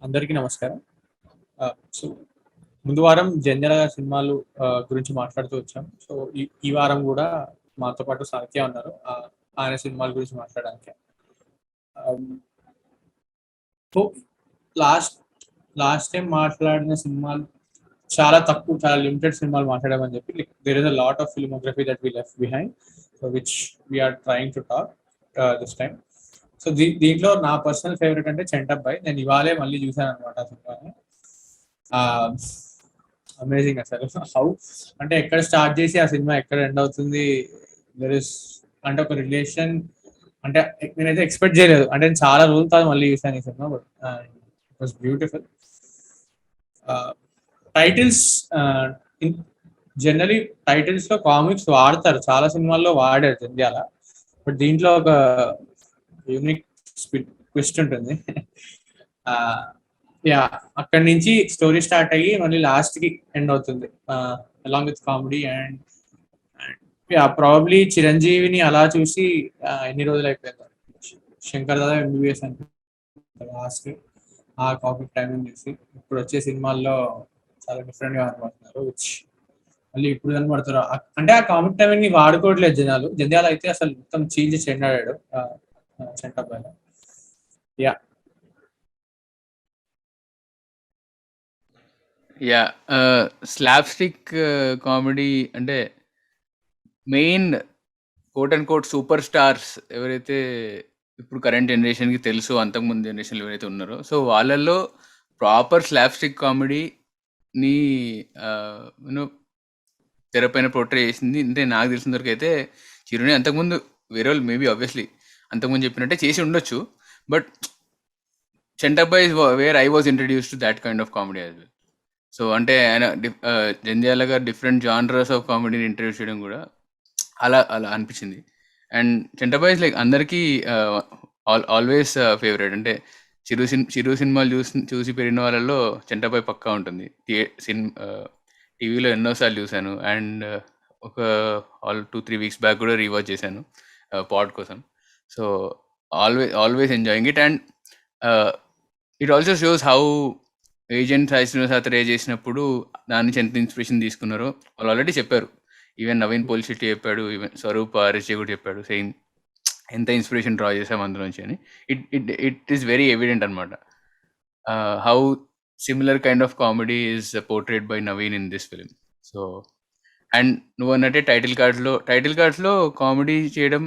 అందరికీ నమస్కారం. సో ముందు వారం జంధ్యాల గారి సినిమాలు గురించి మాట్లాడుతూ వచ్చాం. సో ఈ వారం కూడా మాతో పాటు సాహిత్య ఉన్నారు. ఆయన సినిమాల గురించి మాట్లాడడానికి. సో లాస్ట్ టైం మాట్లాడిన సినిమాలు చాలా తక్కువ, చాలా లిమిటెడ్ సినిమాలు మాట్లాడామని చెప్పి, there is a lot of filmography that we left behind, so which we're trying to talk this time. So దీంట్లో నా పర్సనల్ ఫేవరెట్ అంటే చంటబ్బాయ్. నేను ఇవాళే మళ్ళీ చూసాను అనమాట ఆ సినిమాని. అమేజింగ్ అసలు. హౌ అంటే ఎక్కడ స్టార్ట్ చేసి ఆ సినిమా ఎక్కడ ఎండ్ అవుతుంది, దర్ ఇస్ అంటే ఒక రిలేషన్. అంటే నేనైతే ఎక్స్పెక్ట్ చేయలేదు. అంటే నేను చాలా రోజుల తర్వాత మళ్ళీ చూసాను ఈ cinema, but it was beautiful. Titles generally titles లో కామిక్స్ వాడతారు, చాలా సినిమాల్లో వాడారు జంధ్యాల. బట్ దీంట్లో ఒక యూనిక్ ట్విస్ట్ ఉంటుంది. యా, అక్కడి నుంచి స్టోరీ స్టార్ట్ అయ్యి మళ్ళీ లాస్ట్ కి ఎండ్ అవుతుంది along with comedy. And yeah, probably చిరంజీవిని అలా చూసి ఎన్ని రోజులు అయిపోయింది, శంకర్ దాదా ఎంబీబీఎస్ అని లాస్ట్ ఆ కామిక్ టైమింగ్ చూసి ఇప్పుడు వచ్చే సినిమాల్లో చాలా డిఫరెంట్ గా కనబడుతున్నారు. విచ్ మళ్ళీ ఇప్పుడు కనబడుతున్నారు. అంటే ఆ కామిక్ టైమింగ్ ని వాడుకోవట్లేదు జనాలు. జంధ్యాల అయితే అసలు మొత్తం చేంజ్ చెండాడాడు చంటబ్బాయిలో. యా యా స్లాప్స్టిక్ కామెడీ అంటే main quote and quote super stars ఎవరైతే ఇప్పుడు కరెంట్ జనరేషన్కి తెలుసు, అంతకుముందు జనరేషన్లో ఎవరైతే ఉన్నారో, సో వాళ్ళల్లో ప్రాపర్ స్లాప్స్టిక్ కామెడీని యూనో తెరపైన పోర్ట్రే చేసింది. అంటే నాకు తెలిసిన వరకు అయితే చిరుని. అంతకుముందు వేరే వాళ్ళు మేబీ ఆబ్వియస్లీ అంతకుముందు చెప్పినట్టే చేసి ఉండొచ్చు, but Chantabbai is where I was introduce to that kind of comedy as well. So అంటే ఆయన జంధ్యాల గారు డిఫరెంట్ జానరస్ ఆఫ్ కామెడీని ఇంట్రడ్యూస్ చేయడం కూడా అలా అలా అనిపించింది. అండ్ చంటబ్బాయ్ ఇస్ లైక్ అందరికీ ఆల్వేస్ ఫేవరెట్. అంటే చిరు సినిమాలు చూసి పెరిగిన వాళ్ళలో చంటబ్బాయ్ పక్కా ఉంటుంది. టీవీలో ఎన్నోసార్లు చూశాను. అండ్ ఒక 2-3 వీక్స్ బ్యాక్ కూడా రీవాచ్ చేశాను పాడ్ కోసం. So always enjoying it. And it also shows how agent Sai Srinivasa చేసినప్పుడు దాని నుంచి ఎంత ఇన్స్పిరేషన్ తీసుకున్నారో వాళ్ళు ఆల్రెడీ చెప్పారు. ఈవెన్ నవీన్ పోలిశెట్టి చెప్పాడు, ఈవెన్ స్వరూప్ ఆర్ఎస్జే కూడా చెప్పాడు సేమ్, ఎంత ఇన్స్పిరేషన్ డ్రా చేసాం అందులోంచి అని. ఇట్ ఈస్ వెరీ ఎవిడెంట్ అనమాట how similar kind of comedy is portrayed by Naveen in this film. So and నువ్వు అన్నట్టే టైటిల్ కార్డ్స్లో కామెడీ చేయడం.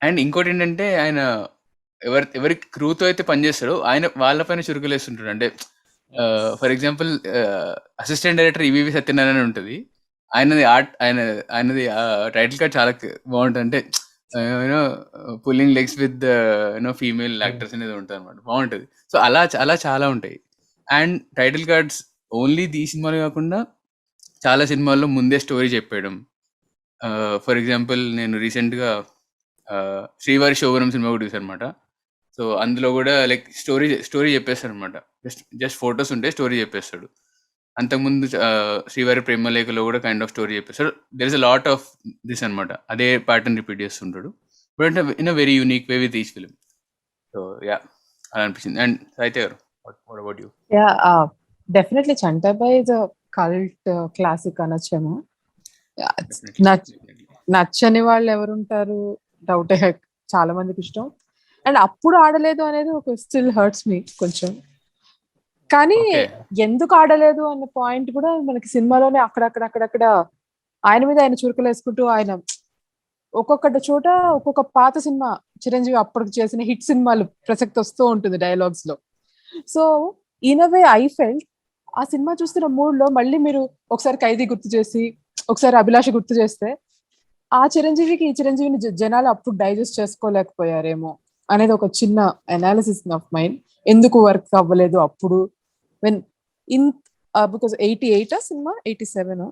అండ్ ఇంకోటి ఏంటంటే ఆయన ఎవరి క్రూతో అయితే పనిచేస్తాడో ఆయన వాళ్ళపైన చురుకులేస్తుంటాడు. అంటే for example assistant director EVV Satyanarayana ఉంటుంది, ఆయనది టైటిల్ కార్డ్ చాలా బాగుంటుంది. అంటే you know pulling legs with female actors అనేది ఉంటుంది అనమాట, బాగుంటుంది. సో అలా చాలా ఉంటాయి. అండ్ టైటిల్ కార్డ్స్ ఓన్లీ ఈ సినిమాలు కాకుండా చాలా సినిమాల్లో ముందే స్టోరీ చెప్పేయడం. ఫర్ ఎగ్జాంపుల్ నేను రీసెంట్గా శ్రీవారి శోభనం సినిమా కూడా చూసాను అనమాట. సో అందులో కూడా లైక్ స్టోరీ చెప్పేస్తాడు అనమాట. జస్ట్ ఫొటోస్ ఉంటే స్టోరీ చెప్పేస్తాడు. అంతకుముందు శ్రీవారి ప్రేమలేఖలో కూడా కైండ్ ఆఫ్ స్టోరీ చెప్పేస్తాడు. There is a lot of this అనమాట. అదే ప్యాటర్న్ రిపీట్ చేస్తుంటాడు, but in a very unique way with each film. So yeah, అలా అనిపించింది. And Sahithya garu, what about you? Yeah, definitely Chantabbai is a cult classic అనొచ్చేమో. నచ్చని వాళ్ళు ఎవరుంటారు, డౌటే. చాలా మందికి ఇష్టం. అండ్ అప్పుడు ఆడలేదు అనేది ఒక స్టిల్ హర్ట్స్ మీ కొంచెం. కానీ ఎందుకు ఆడలేదు అన్న పాయింట్ కూడా మనకి సినిమాలోనే అక్కడక్కడ ఆయన మీద ఆయన చురుకులు వేసుకుంటూ, ఆయన ఒక్కొక్కటి చోట ఒక్కొక్క పాత సినిమా చిరంజీవి అప్పటికి చేసిన హిట్ సినిమాలు ప్రసక్తి వస్తూ ఉంటుంది డైలాగ్స్ లో. So in a way I felt ఆ సినిమా చూస్తున్న మూడ్ లో మళ్ళీ మీరు ఒకసారి ఖైదీ గుర్తు చేసి ఒకసారి అభిలాష గుర్తు చేస్తే ఆ చిరంజీవికి ఈ చిరంజీవిని జనాలు అప్పుడు డైజెస్ట్ చేసుకోలేకపోయారేమో అనేది ఒక చిన్న అనాలిసిస్ ఆఫ్ మైండ్. ఎందుకు వర్క్ అవ్వలేదు అప్పుడు, వెన్ ఇన్ బికాస్ 88 సినిమా 87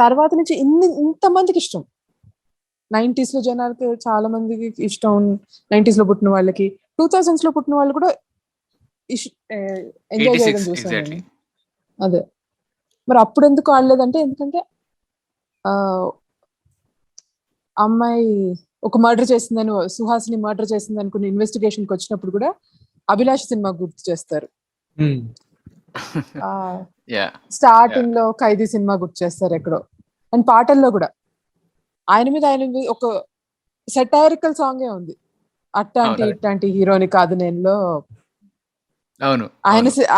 తర్వాత నుంచి ఇంతమందికి ఇష్టం. 90s లో జనాలకి చాలా మందికి ఇష్టం, 90s లో పుట్టిన వాళ్ళకి, 2000s లో పుట్టిన వాళ్ళు కూడా ఎంజాయ్ చేయడం చూసాను. అదే మరి అప్పుడు ఎందుకు ఆడలేదంటే, ఎందుకంటే అమ్మాయి ఒక మర్డర్ చేసిందని, సుహాసిని మర్డర్ చేసింది అనుకుని ఇన్వెస్టిగేషన్ కి వచ్చినప్పుడు కూడా అభిలాష్ సినిమా గుర్తు చేస్తారు. స్టార్టింగ్ లో ఖైదీ సినిమా గుర్తు చేస్తారు ఎక్కడో. అండ్ పాటల్లో కూడా ఆయన మీద ఒక సెటైరికల్ సాంగే ఉంది, అట్టాంటి ఇట్లాంటి హీరోని కాదు నేనులో.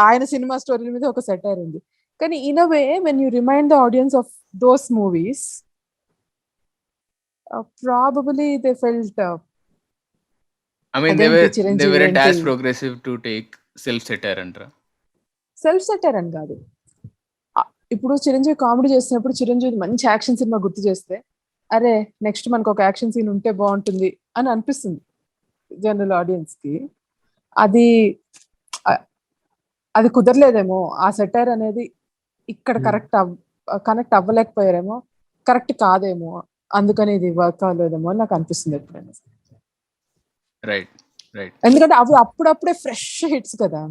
ఆయన సినిమా స్టోరీ మీద ఒక సెటైర్ ఉంది. కానీ in a way when you remind the audience of those movies, probably they felt I mean they weren't as progressive to take self satire antra. Self satire అని కాదు. ఇప్పుడు చిరంజీవి కామెడీ చేస్తున్నప్పుడు చిరంజీవి మంచి action cinema గుర్తు చేస్తే అరే నెక్స్ట్ మనకు ఒక యాక్షన్ సీన్ ఉంటే బాగుంటుంది అని అనిపిస్తుంది జనరల్ ఆడియన్స్ కి. అది కుదరలేదేమో, ఆ సెటర్ అనేది ఇక్కడ కనెక్ట్ అవ్వలేకపోయారేమో, కరెక్ట్ కాదేమో, అందుకని ఇది వర్క్ అవ్వలేదేమో అని నాకు అనిపిస్తుంది ఎప్పుడైనా. ఎందుకంటే అవి అప్పుడప్పుడే ఫ్రెష్ హిట్స్ కదా.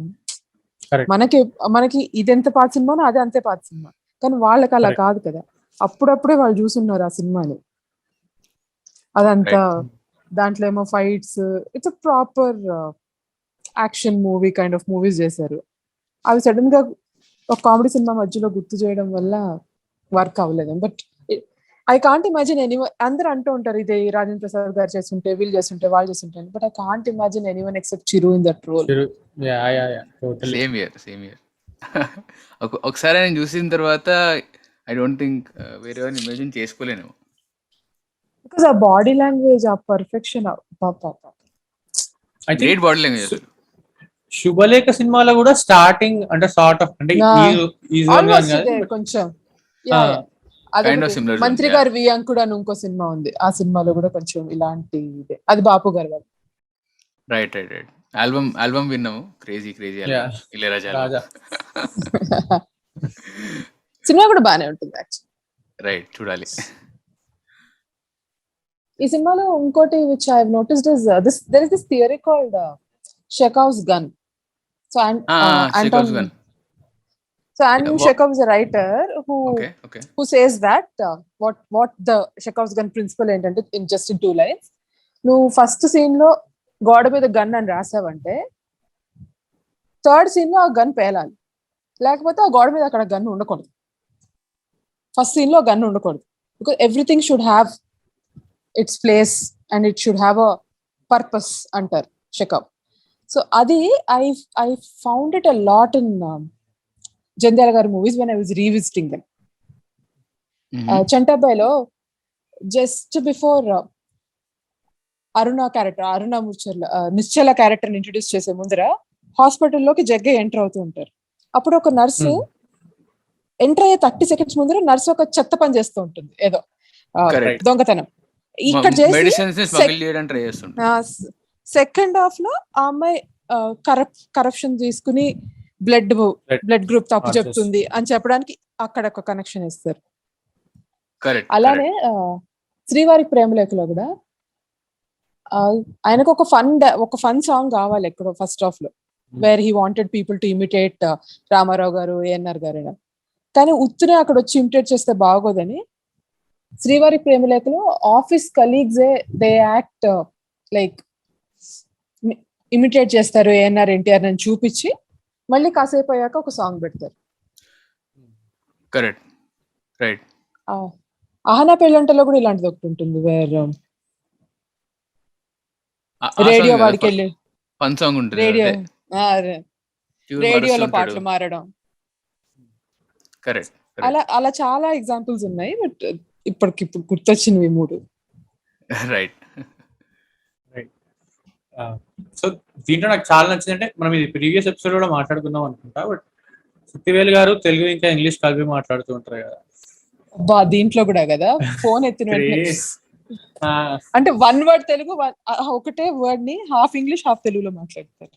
మనకి ఇది ఎంత పాత సినిమానో అదే అంతే పాత సినిమా, కానీ వాళ్ళకి అలా కాదు కదా. అప్పుడప్పుడే వాళ్ళు చూసున్నారు ఆ సినిమాని. అదంతా దాంట్లో ఏమో fights, it's a proper action movie kind of movies చేశారు. అవి సడన్ గా ఒక కామెడీ సినిమా మధ్యలో గుర్తు చేయడం వల్ల వర్క్ అవ్వలేదు. But I can't imagine anyone, అందరూ అంటూ ఉంటారు ఇది రాజేంద్ర ప్రసాద్ గారు చేస్తుంటే, వీళ్ళు చేస్తుంటే, వాళ్ళు చేస్తుంటే, but I can't imagine anyone except Chiru in that role. Same year ఒకసారి నేను చూసిన తర్వాత ఐ డోంట్ థింక్ వేరే వాళ్ళని ఇమాజిన్ చేసుకోలేను. బికాజ్ ఆ బాడీ లాంగ్వేజ్, ఆ పర్ఫెక్షన్, గ్రేట్ బాడీ లాంగ్వేజ్. శుభలేఖ సినిమాలో కూడా స్టార్టింగ్ అంటే సార్ట్ ఆఫ్ అంటే కొంచెం మంత్రి గారు వియాంకుడు అని ఇంకో సినిమా ఉంది, ఆ సినిమాలో కూడా కొంచెం ఇలాంటి ఇదే. అది బాపు గారు వాళ్ళు. రైట్ ఆల్బమ్ విన్నాము, క్రేజీ ఇళయరాజా సినిమా కూడా బానే ఉంటుంది యాక్చువల్లీ. రైట్, చూడాలి. ఈ సినిమాలో ఇంకోటి which I have noticed is there is this theory called Chekhov's gun. So Anton Chekhov is a writer who says that what the Chekhov's gun principle ఏంటంటే, in just in 2 lines, నువ్వు first scene లో గోడ మీద gun అని రాసావంటే third scene లో ఆ gun పేలాలి, లేకపోతే ఆ గోడ మీద అక్కడ గన్ ఉండకూడదు. ఫస్ట్ సీన్ లో గన్ ఉండకూడదు, because everything should have its place and it should have a purpose అంటారు Chekhov. సో అది I found it a lot in Jandhyala గారి movies when I was revisiting them. Chantabbai లో just before అరుణ నిశ్చల character introduce చేసే ముందర హాస్పిటల్లోకి జగ్గే enter అవుతూ ఉంటారు. అప్పుడు ఒక నర్సు ఎంటర్ అయ్యే 30 seconds ముందర నర్సు ఒక చెత్త పని చేస్తూ ఉంటుంది, ఏదో దొంగతనం. ఇక్కడ సెకండ్ హాఫ్ లో ఆ అమ్మాయి కరప్షన్ తీసుకుని బ్లడ్ గ్రూప్ తప్పు చెప్తుంది అని చెప్పడానికి అక్కడ ఒక కనెక్షన్ ఇస్తారు. అలానే శ్రీవారి ప్రేమలేఖలో కూడా ఆయనకు ఒక ఫన్ సాంగ్ కావాలి ఎక్కడో ఫస్ట్ హాఫ్ లో, where he wanted people to imitate Ramarao గారు, ఏఎన్ఆర్ గారు. కానీ ఉత్తునే అక్కడ వచ్చి ఇమిటేట్ చేస్తే బాగోదని శ్రీవారి ప్రేమలేఖలో office colleagues they act like imitate చేస్తారు ఏఎన్ఆర్ ఎన్టీఆర్ అని చూపించి మళ్ళీ కాసేపు అయ్యాక ఒక సాంగ్ పెడతారు. Correct, right. ఆహనా పెళ్ళంటలో కూడా ఇలాంటిది ఒకటి ఉంటుంది, వేర్ రేడియో వాడికి వెళ్ళి రేడియోలో పాటలు మారడం, అలా చాలా ఎగ్జాంపుల్స్ ఉన్నాయి. బట్ ఇప్పటికిప్పుడు గుర్తొచ్చినవి 3. రైట్. సో దీంట్లో నాకు చాలా నచ్చింది అంటే, మనం ఇది ప్రీవియస్ ఎపిసోడ్ కూడా మాట్లాడుకుందాం అనుకుంటా, బట్ సుత్తివేలు గారు తెలుగు ఇంకా ఇంగ్లీష్ కలిపి మాట్లాడుతూ ఉంటారు కదా. దీంట్లో కూడా కదా ఫోన్ ఎత్తిన అంటే 1 word తెలుగు, ఒకటే వర్డ్ ని హాఫ్ ఇంగ్లీష్ హాఫ్ తెలుగులో మాట్లాడతారు.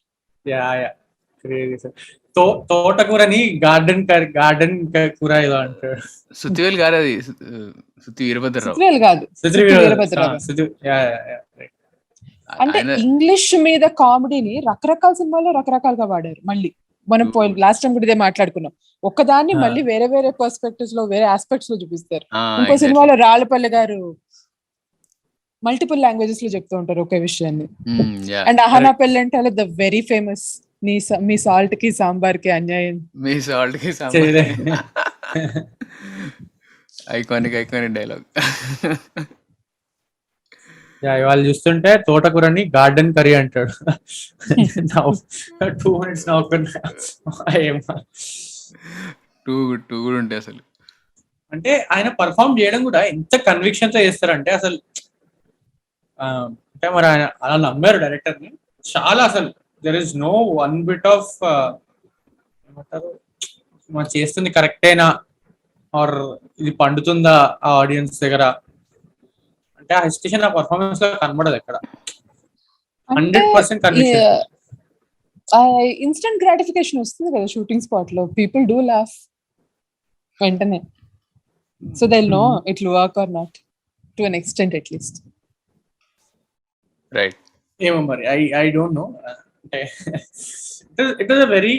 తోటకూరని గార్డెన్ కూర ఏదో అంటారు. సుత్తివేలు గారు, అది సుత్తి వీరభద్రరావు కాదు, అంటే ఇంగ్లీష్ మీద కామెడీని రకరకాల సినిమాల్లో రకరకాలుగా వాడారు. మళ్ళీ మనం లాస్ట్ టైం కూడా ఇదే మాట్లాడుకున్నాం, ఒక్కదాన్ని మళ్ళీ వేరే వేరే పర్స్పెక్టివ్స్ లో, వేరే ఆస్పెక్ట్స్ లో చూపిస్తారు. ఇంకో సినిమాలో రాళ్ళపల్లి గారు మల్టిపుల్ లాంగ్వేజెస్ లో చెప్తూ ఉంటారు ఒకే విషయాన్ని. యా అండ్ అహనా పెళ్ళంటే the very famous me salt కి సాంబార్ కి అన్యాయం. మీ సాల్ట్ కి చేయలే. Iconic dialogue. వాళ్ళు చూస్తుంటే తోటకూరని గార్డెన్ కర్రీ అంటాడు. 2 minutes నవ్వుకున్నా. టూ కూడా ఉంటాయి అసలు. అంటే ఆయన పర్ఫామ్ చేయడం కూడా ఎంత కన్విక్షన్ తో చేస్తారంటే అసలు అంటే మరి ఆయన అలా నమ్మారు డైరెక్టర్ ని చాలా. అసలు there is no one bit of ఏమంటారు మనం చేస్తుంది కరెక్టేనా ఆర్ ఇది పండుతుందా ఆ ఆడియన్స్ దగ్గర అంటే ఆ హెసిటేషన్ ఆ పర్ఫార్మెన్స్ లో కనబడదు ఎక్కడ. 100% కన్విక్షన్. ఇన్స్టెంట్ గ్రాటిఫికేషన్ వస్తుంది కదా షూటింగ్ స్పాట్ లో. పీపుల్ డూ లాఫ్ వెంటనే. So they know it will work or not to an extent at least. Right. ఏమో మరి ఐ డోంట్ నో. అంటే ఇట్ వాజ్ అ వెరీ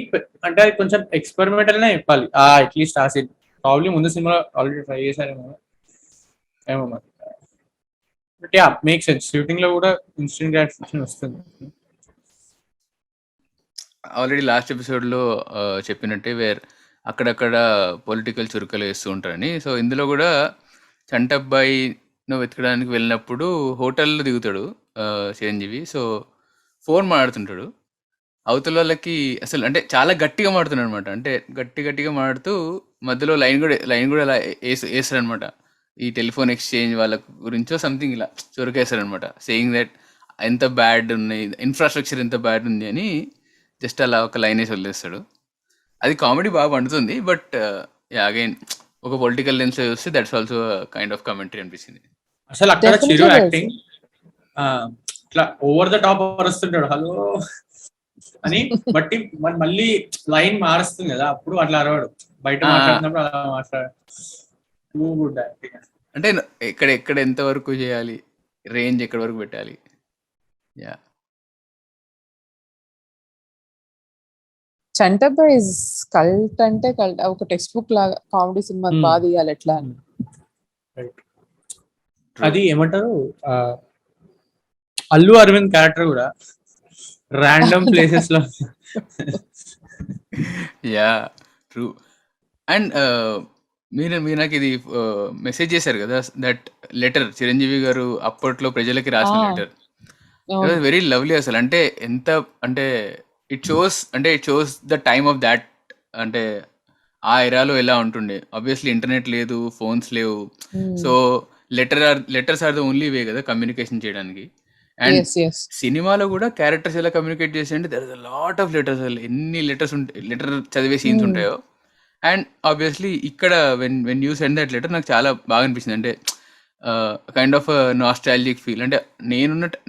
అంటే అది కొంచెం ఎక్స్పెరిమెంటల్ నే చెప్పాలి అట్లీస్ట్ ఆ సీన్. ప్రాబ్లీ ముందు సినిమా ఆల్రెడీ ట్రై చేశారేమో ఏమో మరి. But yeah make sense. Shooting లో కూడా ఇన్స్టెంట్ గ్రాటిఫికేషన్ వస్తుంది. ఆల్రెడీ లాస్ట్ ఎపిసోడ్లో చెప్పినట్టే అక్కడక్కడ పొలిటికల్ చురుకలు వేస్తూ ఉంటారని. సో ఇందులో కూడా చంటబ్బాయిను వెతకడానికి వెళ్ళినప్పుడు హోటల్లో దిగుతాడు చిరంజీవి. సో ఫోన్ మాట్లాడుతుంటాడు. అవతల వాళ్ళకి అసలు అంటే చాలా గట్టిగా మాడుతున్నాడు అనమాట. అంటే గట్టిగా మాడుతూ మధ్యలో లైన్ కూడా అలా వేస్తాడు అనమాట. ఈ టెలిఫోన్ ఎక్స్చేంజ్ వాళ్ళ గురించో సంథింగ్ ఇలా చొరకేస్తాడు అనమాట. సేయింగ్ దట్ ఎంత బ్యాడ్ ఉన్నాయి, ఇన్ఫ్రాస్ట్రక్చర్ ఎంత బ్యాడ్ ఉంది అని జస్ట్ అలా ఒక లైన్ వేసి వదిలేస్తాడు. అది కామెడీ బాగా పండుతుంది. బట్ అగైన్ ఒక పొలిటికల్ లెన్స్ చూస్తే that's also kind of commentary అనిపించింది. అసలు అక్కడ చిరు యాక్టింగ్ ఇట్లా ఓవర్ ద టాప్ అరుస్తుంటాడు హలో అని. బట్టి మళ్ళీ లైన్ మారుస్తుంది కదా అప్పుడు అట్లా అరవాడు. బయట మాట్లాడుతున్నప్పుడు అలా మాట్లాడు. Good acting. అంటే ఎక్కడ ఎంత వరకు చేయాలి, రేంజ్ ఎక్కడి వరకు పెట్టాలి. యా చంటబ్బాయ్ ఇస్ కల్ట్ అంటే కల్ట్. ఒక టెక్స్ట్ బుక్ లాగా కామెడీ సినిమా బాగా తీయాలి ఎట్లా అని. అది ఏమంటారు అల్లు అరవింద్ క్యారెక్టర్ కూడా ర్యాండమ్ ప్లేసెస్ లో. Yeah true. అండ్ మీరు నాకు ఇది మెసేజ్ చేశారు కదా, దట్ లెటర్ చిరంజీవి గారు అప్పట్లో ప్రజలకి రాసిన letter. It was very lovely అసలు. అంటే ఎంత అంటే it shows the time of that. అంటే ఆ ఎరాలో ఎలా ఉంటుండే. ఆబ్వియస్లీ ఇంటర్నెట్ లేదు, ఫోన్స్ లేవు. So letters are the only way కదా కమ్యూనికేషన్ చేయడానికి. అండ్ సినిమాలో కూడా క్యారెక్టర్స్ ఎలా కమ్యూనికేట్ చేసి అంటే there is a lot of letters. అసలు ఎన్ని లెటర్ చదివే సీన్స్ ఉంటాయో. అండ్ ఆబ్వియస్లీ ఇక్కడ when you send that letter నాకు చాలా బాగా అనిపించింది. అంటే కైండ్ ఆఫ్ నాస్టాలజిక్ ఫీల్. అంటే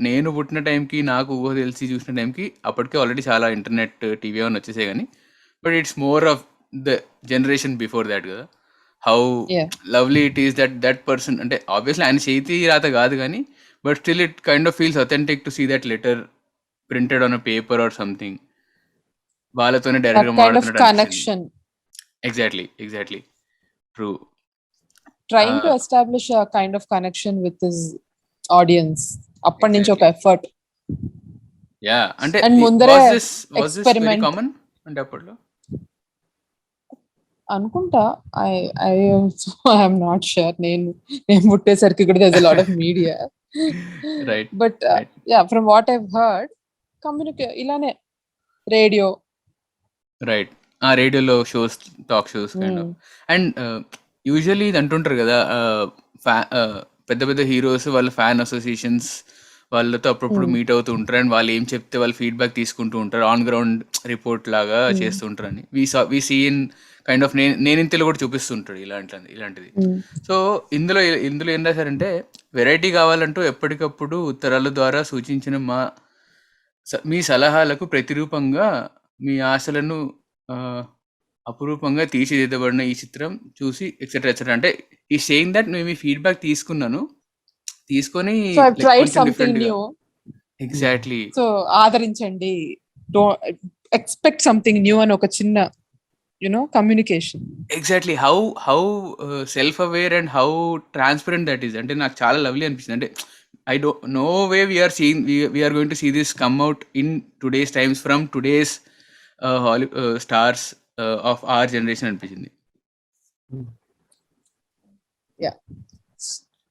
నేను పుట్టిన టైంకి, నాకు ఊహ తెలిసి చూసిన టైంకి అప్పటికే ఆల్రెడీ చాలా ఇంటర్నెట్, టీవీ అని వచ్చేసాయి కానీ, but it's more of the generation before that కదా. How lovely it is that person. అంటే ఆబ్వియస్లీ ఆయన చేతి రాత కాదు కానీ, but still it kind of feels authentic to see that letter printed on a paper or something. వాళ్ళతోనే డైరెక్ట్గా మాట్లాడుతున్నట్టు. Exactly true. Trying to establish a kind of connection with his audience. అప్పటి నుంచి ఒక ఎఫర్ట్. యా అంటే ముందరే was this very common అంటే అప్పట్లో అనుకుంటా. I'm not sure. నేను పుట్టేసరికి కూడా there's a lot of media. Right. But yeah, from what I've heard, ఇలానే రేడియో. రైట్. ఆ రేడియోలో shows, talk shows kind of. And usually ఇది అంటుంటారు కదా, పెద్ద పెద్ద హీరోస్ వాళ్ళ ఫ్యాన్ అసోసియేషన్స్ వాళ్ళతో అప్పుడప్పుడు మీట్ అవుతూ ఉంటారు. అండ్ వాళ్ళు ఏం చెప్తే వాళ్ళు ఫీడ్బ్యాక్ తీసుకుంటూ ఉంటారు. ఆన్ గ్రౌండ్ రిపోర్ట్ లాగా చేస్తూ ఉంటారని we see in kind of నేను ఇంతలో కూడా చూపిస్తుంటాడు ఇలాంటిది. సో ఇందులో ఏం రాశారంటే, వెరైటీ కావాలంటూ ఎప్పటికప్పుడు ఉత్తరాల ద్వారా సూచించిన మీ సలహాలకు ప్రతిరూపంగా మీ ఆశలను అపురూపంగా తీర్చిదిద్దబడిన ఈ చిత్రం చూసి ఎక్సెట్రా ఎక్సెట్రా. అంటే ఈ సేయింగ్ దట్ నేను మీ ఫీడ్బ్యాక్ తీసుకొని ఎగ్జాక్ట్లీ సో ఆదరించండి, ఎక్స్పెక్ట్ సంథింగ్ న్యూ అని ఒక చిన్న communication. Exactly how self aware and how transparent that is. అంటే నాకు చాలా లవ్లీ అనిపిస్తుంది. అంటే I don't no way we are going to see this come out in today's times from today's stars of our generation అనిపించింది.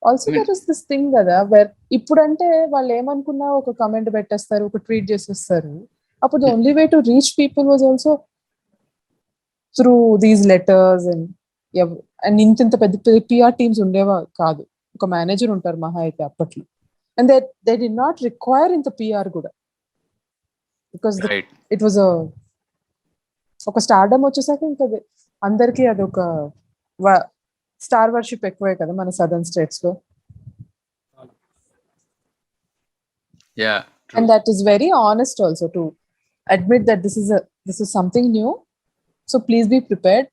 Also I mean, there is this thing కదా where ఇప్పుడంటే వాళ్ళు ఏమనుకున్నా ఒక కమెంట్ పెట్టేస్తారు, ఒక ట్వీట్ చేసేస్తారు. అప్పుడు the only way to reach people was also through these letters and ఇంత పెద్ద పిఆర్ టీమ్స్ ఉండేవా కాదు. ఒక మేనేజర్ ఉంటారు మహా అయితే అప్పట్లో. And they did not require ఇంత పిఆర్ కూడా, బికాస్ right. ఇట్ వాజ్ ఒక స్టార్డమ్ వచ్చేసాక ఇంకా అందరికీ అదొక స్టార్ వర్షిప్ ఎక్కువే కదా మన సదర్న్ స్టేట్స్ లో. Yeah, true. And that is very honest also to admit that this is something new, so please be prepared.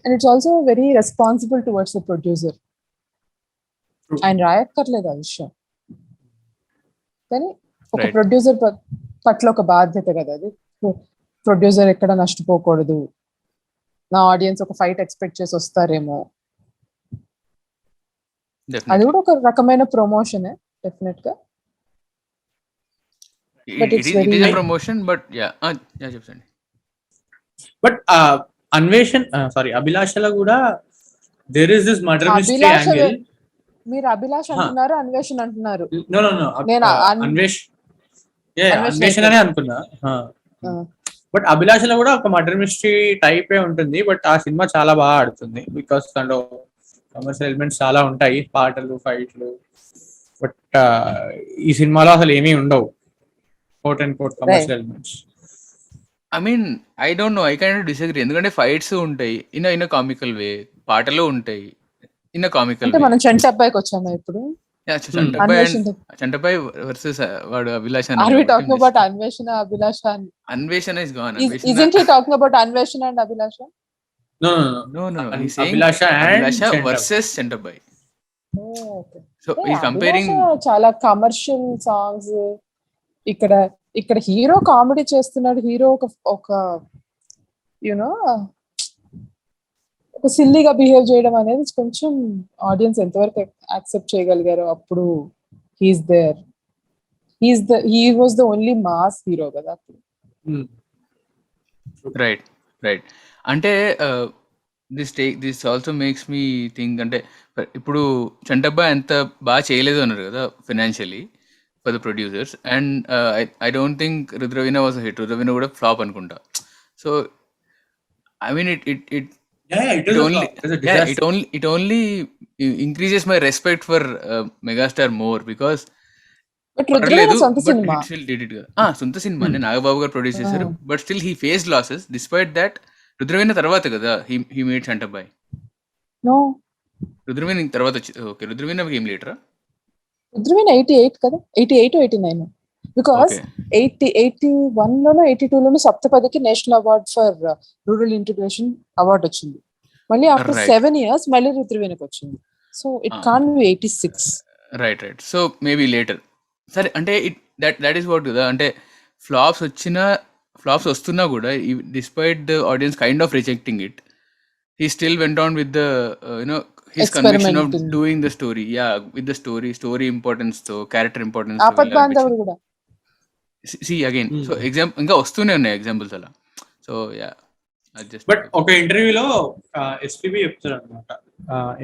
And it's also very responsible towards the producer. True. And రాయక్కర్లేదు ఆ విషయం, కానీ ఒక Right. Producer పట్ల ఒక బాధ్యత కదా అది. Producer ఎక్కడ నష్టపోకూడదు, నా ఆడియన్స్ ఒక ఫైట్ ఎక్స్పెక్ట్ చేసి వస్తారేమో, అది Definitely. కూడా ఒక రకమైన ప్రమోషన్ డెఫినెట్ గా. But It it's is a very- promotion, but yeah, చెప్పండి. బట్ అన్వేషణ్ అభిలాషలో కూడా there is this murder mystery Abhilasha angle. మీరు అభిలాష్ అంటున్నారు, అన్వేషణ అంటున్నారు. నో నేను అన్వేషణ అనే అనుకున్నా. బట్ అభిలాషలో కూడా ఒక మర్డర్ మిస్టరీ టైపే ఉంటుంది, బట్ ఆ సినిమా చాలా బాగా ఆడుతుంది బికాస్ దాంట్లో కమర్షియల్ ఎలిమెంట్స్ చాలా ఉంటాయి, పాటలు, ఫైట్లు. బట్ ఈ సినిమాలో అసలు ఏమీ ఉండవు quote and quote commercial elements. I mean, I don't know, I kind of disagree. ఎందుకంటే ఫైట్స్ ఉంటాయి ఇన్ కామికల్ వే, పాటలు ఉంటాయి ఇన్ కామికల్ అంటే వే. మనం చంటబ్బాయికి వచ్చామా ఇప్పుడు? చంటపై వర్సెస్ వాడు Abhilash Are we talking about Anveshana, Abhilasha? అన్వేషణ is gone. Isn't he talking about Anveshana and Abhilasha? No, he's saying Abhilasha Abhilasha and versus చంటపై. Oh, okay. సో ఈ కంపేరింగ్ Abhilasha చాలా కమర్షియల్ సాంగ్స్. ఇక్కడ హీరో కామెడీ చేస్తున్నాడు, హీరో ఒక you know ఒక సిల్లీగా behave చేయడం అనేది కొంచెం ఆడియన్స్ ఎంతవరకు యాక్సెప్ట్ చేయగలిగారు. అప్పుడు he was the only mass hero కదా అప్పుడు. రైట్ అంటే this also makes me think. అంటే ఇప్పుడు చంటబ్బాయ్ అంత బాగా చేయలేదు అన్నారు కదా financially for the producers, and I don't think Rudraveena was hit. Rudraveena కూడా ఫ్లాప్ అనుకుంటా. So I mean it only increases my respect for megastar more because but Rudraveena సొంత సినిమా. సొంత సినిమా నాగబాబు గారు ప్రొడ్యూస్ చేశారు, but still he face losses despite that. Rudraveena తర్వాత కదా he made Chantabbai. No, Rudraveena తర్వాత okay, Rudraveena came లీటరా? రుద్రవీణ 88 కదా, 88 89. బికాస్ 81 లోనో 82 లోనో సప్తపదికి national award for rural integration award వచ్చింది. మళ్ళీ ఆఫ్టర్ 7 years మళ్ళీ రుద్రవీణకి వచ్చింది. So it can be 86. Right. So maybe later. సరే, అంటే దట్ ఈస్ వాట్ కదా. అంటే ఫ్లాప్స్ వస్తున్నా కూడా despite the audience kind of rejecting it, he still went on with the his conviction of doing the story. With the story importance తో character importance తో ఆపద్బాంధవుడు కూడా see again. So ఇంకా వస్తూనే ఉన్నాయి ఎగ్జాంపుల్స్ అలా. సో బట్ ఒక ఇంటర్వ్యూలో SPB చెప్తారు అనమాట,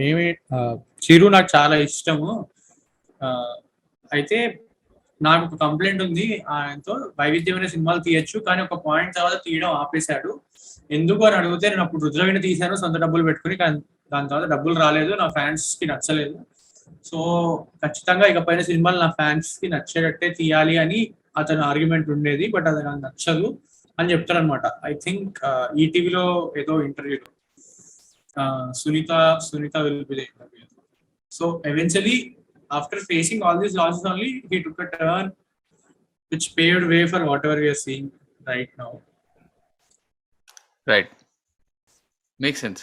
ఏమి చిరు నాకు చాలా ఇష్టము, అయితే నాకు ఒక కంప్లైంట్ ఉంది ఆయనతో, వైవిధ్యమైన సినిమాలు తీయచ్చు కానీ ఒక పాయింట్ తర్వాత తీయడం ఆపేశాడు. ఎందుకు అని అడిగితే, నేను అప్పుడు రుద్రవీణ తీశాను సొంత డబ్బులు పెట్టుకుని, కానీ దాని తర్వాత డబ్బులు రాలేదు, నా ఫ్యాన్స్ కి నచ్చలేదు. సో ఖచ్చితంగా ఇకపైన సినిమాలు నా ఫ్యాన్స్ కి నచ్చేటట్టే తీయాలి అని అతని ఆర్గ్యుమెంట్ ఉండేది, బట్ అది నాకు నచ్చదు అని చెప్తారు అనమాట. ఐ థింక్ ఈటీవీలో ఏదో ఇంటర్వ్యూలో Sunitha will be the interview. So eventually after facing all these losses only he took a turn which paved way for whatever we are seeing right now. Right, make sense.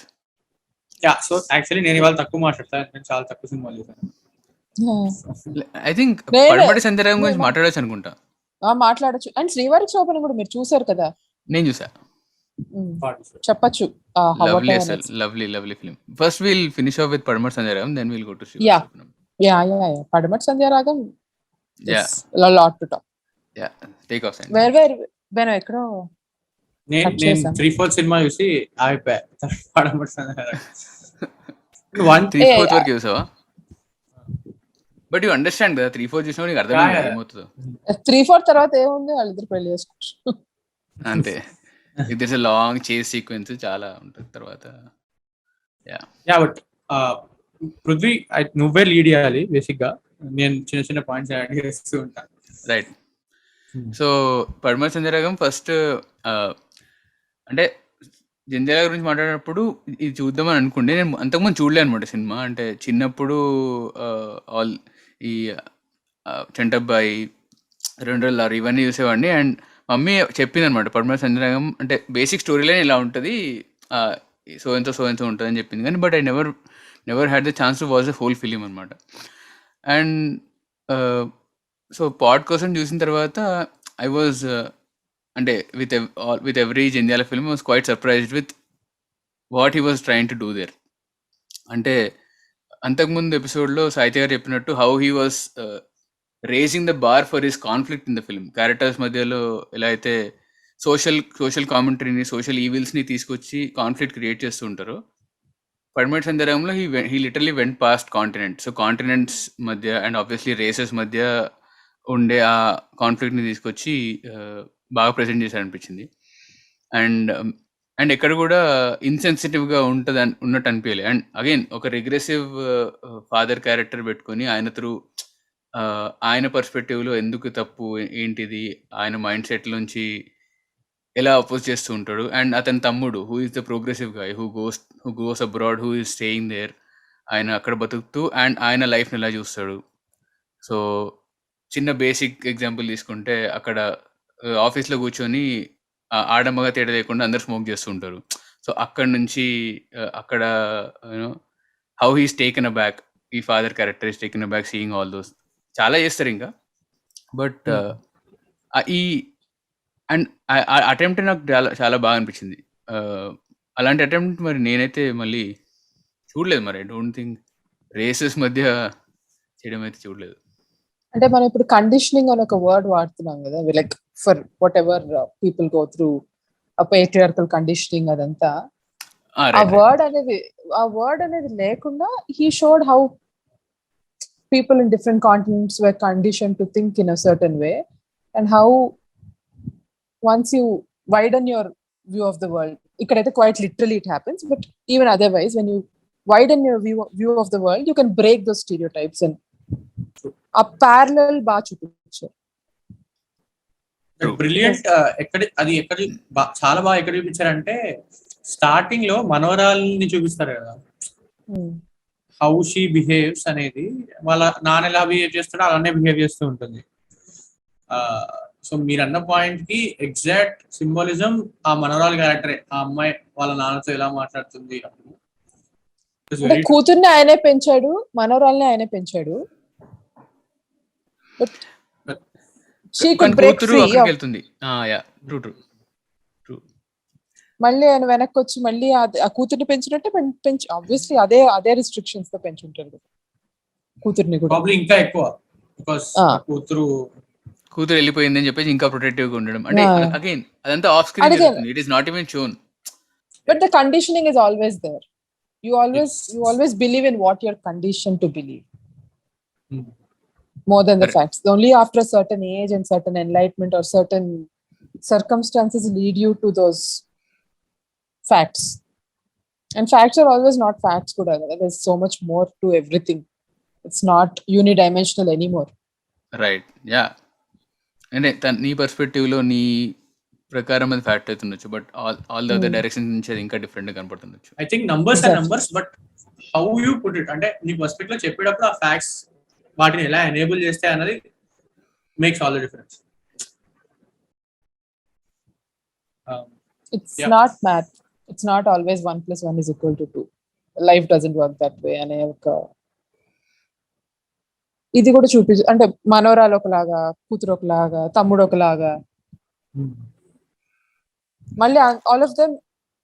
So actually నేను ఇవాళ తక్కువ మాట్లాడతాను, నేను చాలా తక్కువ సినిమాలు చూసాను. I think పడమటి సంధ్యారాగం గురించి మాట్లాడచ్చు అనుకుంటా. మాట్లాడచ్చు. అండ్ శ్రీవారి శోభనం కూడా మీరు చూసారు కదా? నేను చూసా. చెప్పచ్చు. Lovely film. First will finish off with Padamati Sandhyaragam, then will go to Srivari Shobhanam. Padamati Sandhyaragam Yeah, lot to talk. yeah. Take off, Sandy. Where ఎక్కడో నేను cut చేశాను. 3/4 సినిమా చూసి ఆగిపోయా. వన్ 3/4 వరకు చూసావా? బట్ యూ అండర్స్టాండ్ కదా, 3/4 చూసినా నీకు అర్థమైంది కదా ఏమవుతుందో. 3/4 తర్వాత ఏముంది, వాళ్ళిద్దరు పెళ్లి చేసుకుంటారు. అంతే. ఇట్ ఇస్ ఎ లాంగ్ చేస్ సీక్వెన్స్ చాలా ఉంటుంది తర్వాత. యా బట్ పృథ్వీ నువ్వే లీడ్ చేయాలి బేసిక్ గా. నేను చిన్న చిన్న పాయింట్స్ యాడ్ చేస్తూ ఉంటాను. రైట్. సో పడమర సంజయరాగం ఫస్ట్ అంటే జంధ్యాల గురించి మాట్లాడినప్పుడు ఇది చూద్దామని అనుకుంటే, నేను అంతకుముందు చూడలే అనమాట సినిమా. అంటే చిన్నప్పుడు ఆల్ ఈ చంటబ్బాయి, 2 ఇవన్నీ చూసేవాడిని. అండ్ మమ్మీ చెప్పింది అనమాట, పడమర సంజయరాగం అంటే బేసిక్ స్టోరీ లైన్ ఇలా ఉంటుంది, సో ఎంతో ఉంటుంది అని చెప్పింది. కానీ but I never had the chance to watch the whole film అనమాట. అండ్ సో పాడ్ కోసం చూసిన తర్వాత ఐ వాజ్ అంటే with every Jandhyala film was quite surprised with what he was trying to do there. అంటే అంతకుముందు ఎపిసోడ్లో సాహిత్య గారు చెప్పినట్టు how he was raising the bar for his conflict in the film. Characters మధ్యలో ఎలా అయితే సోషల్ కామెంటరీని, సోషల్ ఈవిల్స్ని తీసుకొచ్చి కాన్ఫ్లిక్ట్ క్రియేట్ చేస్తూ ఉంటారో, పడమర సంజయరాగంలో he literally went past continent. So continents మధ్య అండ్ ఆబ్వియస్లీ రేసెస్ మధ్య ఉండే ఆ కాన్ఫ్లిక్ట్ని తీసుకొచ్చి బాగా ప్రజెంట్ చేశారు అనిపించింది. అండ్ ఎక్కడ కూడా ఇన్సెన్సిటివ్గా ఉన్నట్టు అనిపించలే. అండ్ అగైన్ ఒక రిగ్రెసివ్ ఫాదర్ క్యారెక్టర్ పెట్టుకొని ఆయన త్రూ ఆయన పర్స్పెక్టివ్లో ఎందుకు తప్పు ఏంటిది, ఆయన మైండ్ సెట్ నుంచి ఎలా అపోజ్ చేస్తూ ఉంటాడు. అండ్ అతని తమ్ముడు who is the progressive guy who goes abroad, who is staying there, ఆయన అక్కడ బతుకుతూ అండ్ ఆయన లైఫ్ని ఎలా చూస్తాడు. సో చిన్న బేసిక్ ఎగ్జాంపుల్ తీసుకుంటే, అక్కడ ఆఫీస్లో కూర్చొని ఆడమ్మగా తేడా లేకుండా అందరు స్మోక్ చేస్తూ ఉంటారు. సో అక్కడ నుంచి అక్కడ you know how he's taken a back, ఈ father character is taken a back seeing all those. చాలా చేస్తారు ఇంకా. బట్ ఈ అండ్ అటెంప్ట్ నాకు చాలా బాగా అనిపించింది. అలాంటి అటెంప్ట్ మరి నేనైతే మళ్ళీ చూడలేదు. మరి ఐ డోంట్ థింక్ రేసెస్ మధ్య చేయడం అయితే చూడలేదు. అంటే మనం ఇప్పుడు కండిషనింగ్ అని ఒక వర్డ్ వాడుతున్నాం కదా, like for what ever people go through patriarchal conditioning, అదంతా ఆ వర్డ్ అనేది లేకుండా he showed how people in different continents were condition to think in a certain way, and how once you widen your view of the world, ikkadaithe quite literally it happens, but even otherwise when you widen your view of the world, you can break those stereotypes and a parallel ba chupicharu. Brilliant. ఎక్కడ చాలా బాగా ఎక్కడ చూపించారంటే, starting లో మనవరాల్ని చూపిస్తారు కదా, how she behaves అనేది, వాళ్ళ నాన్న ఎలా బిహేవ్ చేస్తాడో అలానే బిహేవ్ చేస్తూ ఉంటుంది. సో మీరు అన్న పాయింట్ కి ఎగ్జాక్ట్ సింబాలిజం ఆ మనవరాలు క్యారెక్టరే. ఆ అమ్మాయి వాళ్ళ నాన్నతో ఎలా మాట్లాడుతుంది. కూతుర్ని ఆయనే పెంచాడు, మనవరాల్ని ఆయనే పెంచాడు. మళ్ళీ ఆయన వెనక్కి వచ్చి మళ్ళీ ఆ కూతుర్ని పెంచినట్టే ఆబ్వియస్లీ అదే రిస్ట్రిక్షన్స్ తో పెంచుంటారు కూతుర్ని కూడా. ఇంకా ఎక్కువ కూతురు వెళ్ళిపోయింది అని చెప్పేసి ఇంకా ప్రొటెక్టివ్ గా ఉండడం. అంటే అగైన్ అదంతా ఆఫ్ స్క్రీన్ జరుగుతుంది, it is not even shown. But the conditioning is always there. You always believe in what you're conditioned to believe more than the facts. Only after a certain age and certain enlightenment or certain circumstances lead you to those facts. And facts are always not facts kuda. There's so much more to everything. It's not unidimensional anymore. Right. Yeah. అంటే నీ perspective లో నీ ప్రకారం అది fact అవుతుండొచ్చు, but all the other direction నుంచి అది ఇంకా డిఫరెంట్ గా కనపడుతుండొచ్చు. I think numbers are numbers, but how you put it, అంటే నీ పర్స్పెక్టివ్ లో చెప్పేటప్పుడు ఆ ఫ్యాక్ట్స్ వాటిని ఎలా ఎనేబుల్ చేస్తే అన్నది makes all the difference. It's not math. It's not always 1 + 1 = 2. Life doesn't work that way అనే ఒక ఇది కూడా చూపించు. అంటే మనోరాలు ఒకలాగా, కూతురు ఒకలాగా, తమ్ముడు ఒకలాగా, మళ్ళీ all of them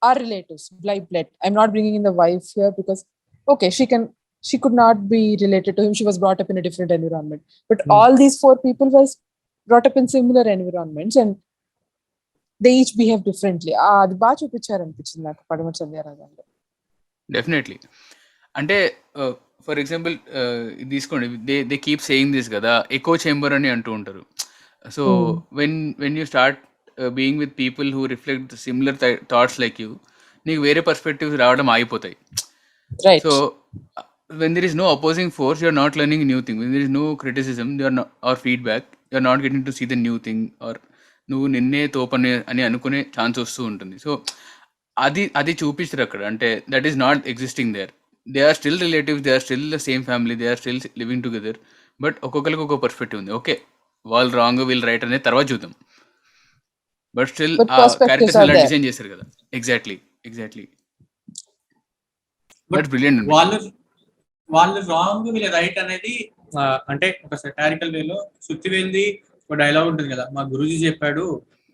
are relatives, blood. I'm not bringing in the wife here because okay, she can she could not be related to him. She was brought up in a different environment. But all these 4 people were brought up in similar environments and they each behave differently. అది బాగా చూపించారు అనిపించింది నాకు పడమటి సంధ్యారాగంలో. Definitely. అంటే for example తీసుకోండి, they keep saying this కదా, echo chamber అని అంటూ ఉంటారు. So when you start being with people who reflect similar thoughts like you, నీకు వేరే పర్స్పెక్టివ్స్ రావడం ఆగిపోతాయి. So when there is no opposing force, you are not learning a new thing. When there is no criticism, you are not, or feedback, you are not getting to see the new thing, or నువ్వు నిన్నే తోపనే అని అనుకునే chance వస్తూ ఉంటుంది. So అది చూపిస్తారు అక్కడ. అంటే that is not existing there. They are still relatives, they are still the same family, they are still living together. But ఒక్కొక్కరికి ఒక్కొక్క పర్స్పెక్టివ్ ఉంది. ఓకే, వాళ్ళు రాంగ్ వీళ్ళు రైట్ అనేది తర్వాత చూద్దాం. బట్ స్టిల్ క్యారెక్టర్స్ ఇలా డిజైన్ చేశారు కదా. ఎగ్జాక్ట్లీ. But brilliant. వాళ్ళు రాంగ్ వీళ్ళ రైట్ అనేది అంటే ఒక సెటారికల్ వేలో సుత్తివేంది ఒక డైలాగ్ ఉంటుంది కదా, మా గురూజీ చెప్పాడు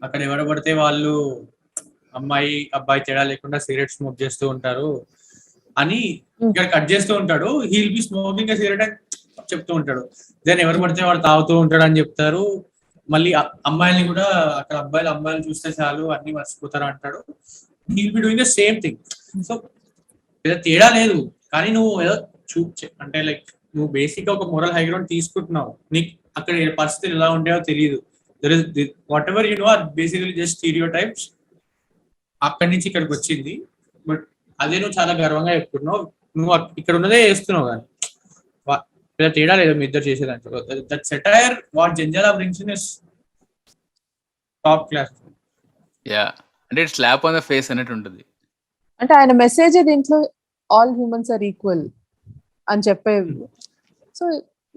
అక్కడ ఎవరు పడితే వాళ్ళు అమ్మాయి అబ్బాయి తేడా లేకుండా సిగరెట్ స్మోక్ చేస్తూ ఉంటారు అని ఇక్కడ కట్ చేస్తూ ఉంటాడు. హీల్ బి స్మోకింగ్ సిగరెట్ అని చెప్తూ ఉంటాడు. దెన్ ఎవరు పడితే వాడు తాగుతూ ఉంటాడు అని చెప్తారు. మళ్ళీ అమ్మాయిని కూడా అక్కడ అమ్మాయిలు చూస్తే చాలు అన్ని మర్చిపోతారు అంటాడు. He'll be doing the same thing. So తేడా లేదు, కానీ నువ్వు ఏదో అంటే లైక్ నువ్వు బేసిక్ గా ఒక మోరల్ హై గ్రౌండ్ తీసుకుంటున్నావు. నీకు అక్కడ పరిస్థితులు ఎలా ఉంటాయో తెలియదు. Whatever you know or basically just stereotypes. అక్కడి నుంచి ఇక్కడికి వచ్చింది. బట్ అదే నువ్వు చాలా గర్వంగా చెప్పుకుంటున్నావు. నువ్వు ఇక్కడ ఉన్నదే చేస్తున్నావు, కానీ పెద్ద తేడా లేదు మీ ఇద్దరు చేసేదాంట్లో. That satire what Jandhyala brings in is top class. Yeah, అంటే it slap on the face అన్నట్టు ఉంటుంది. అంటే ఆయన మెసేజ్ దీంట్లో ఆల్ హ్యూమన్స్ ఆర్ ఈక్వల్ అని చెప్పే. సో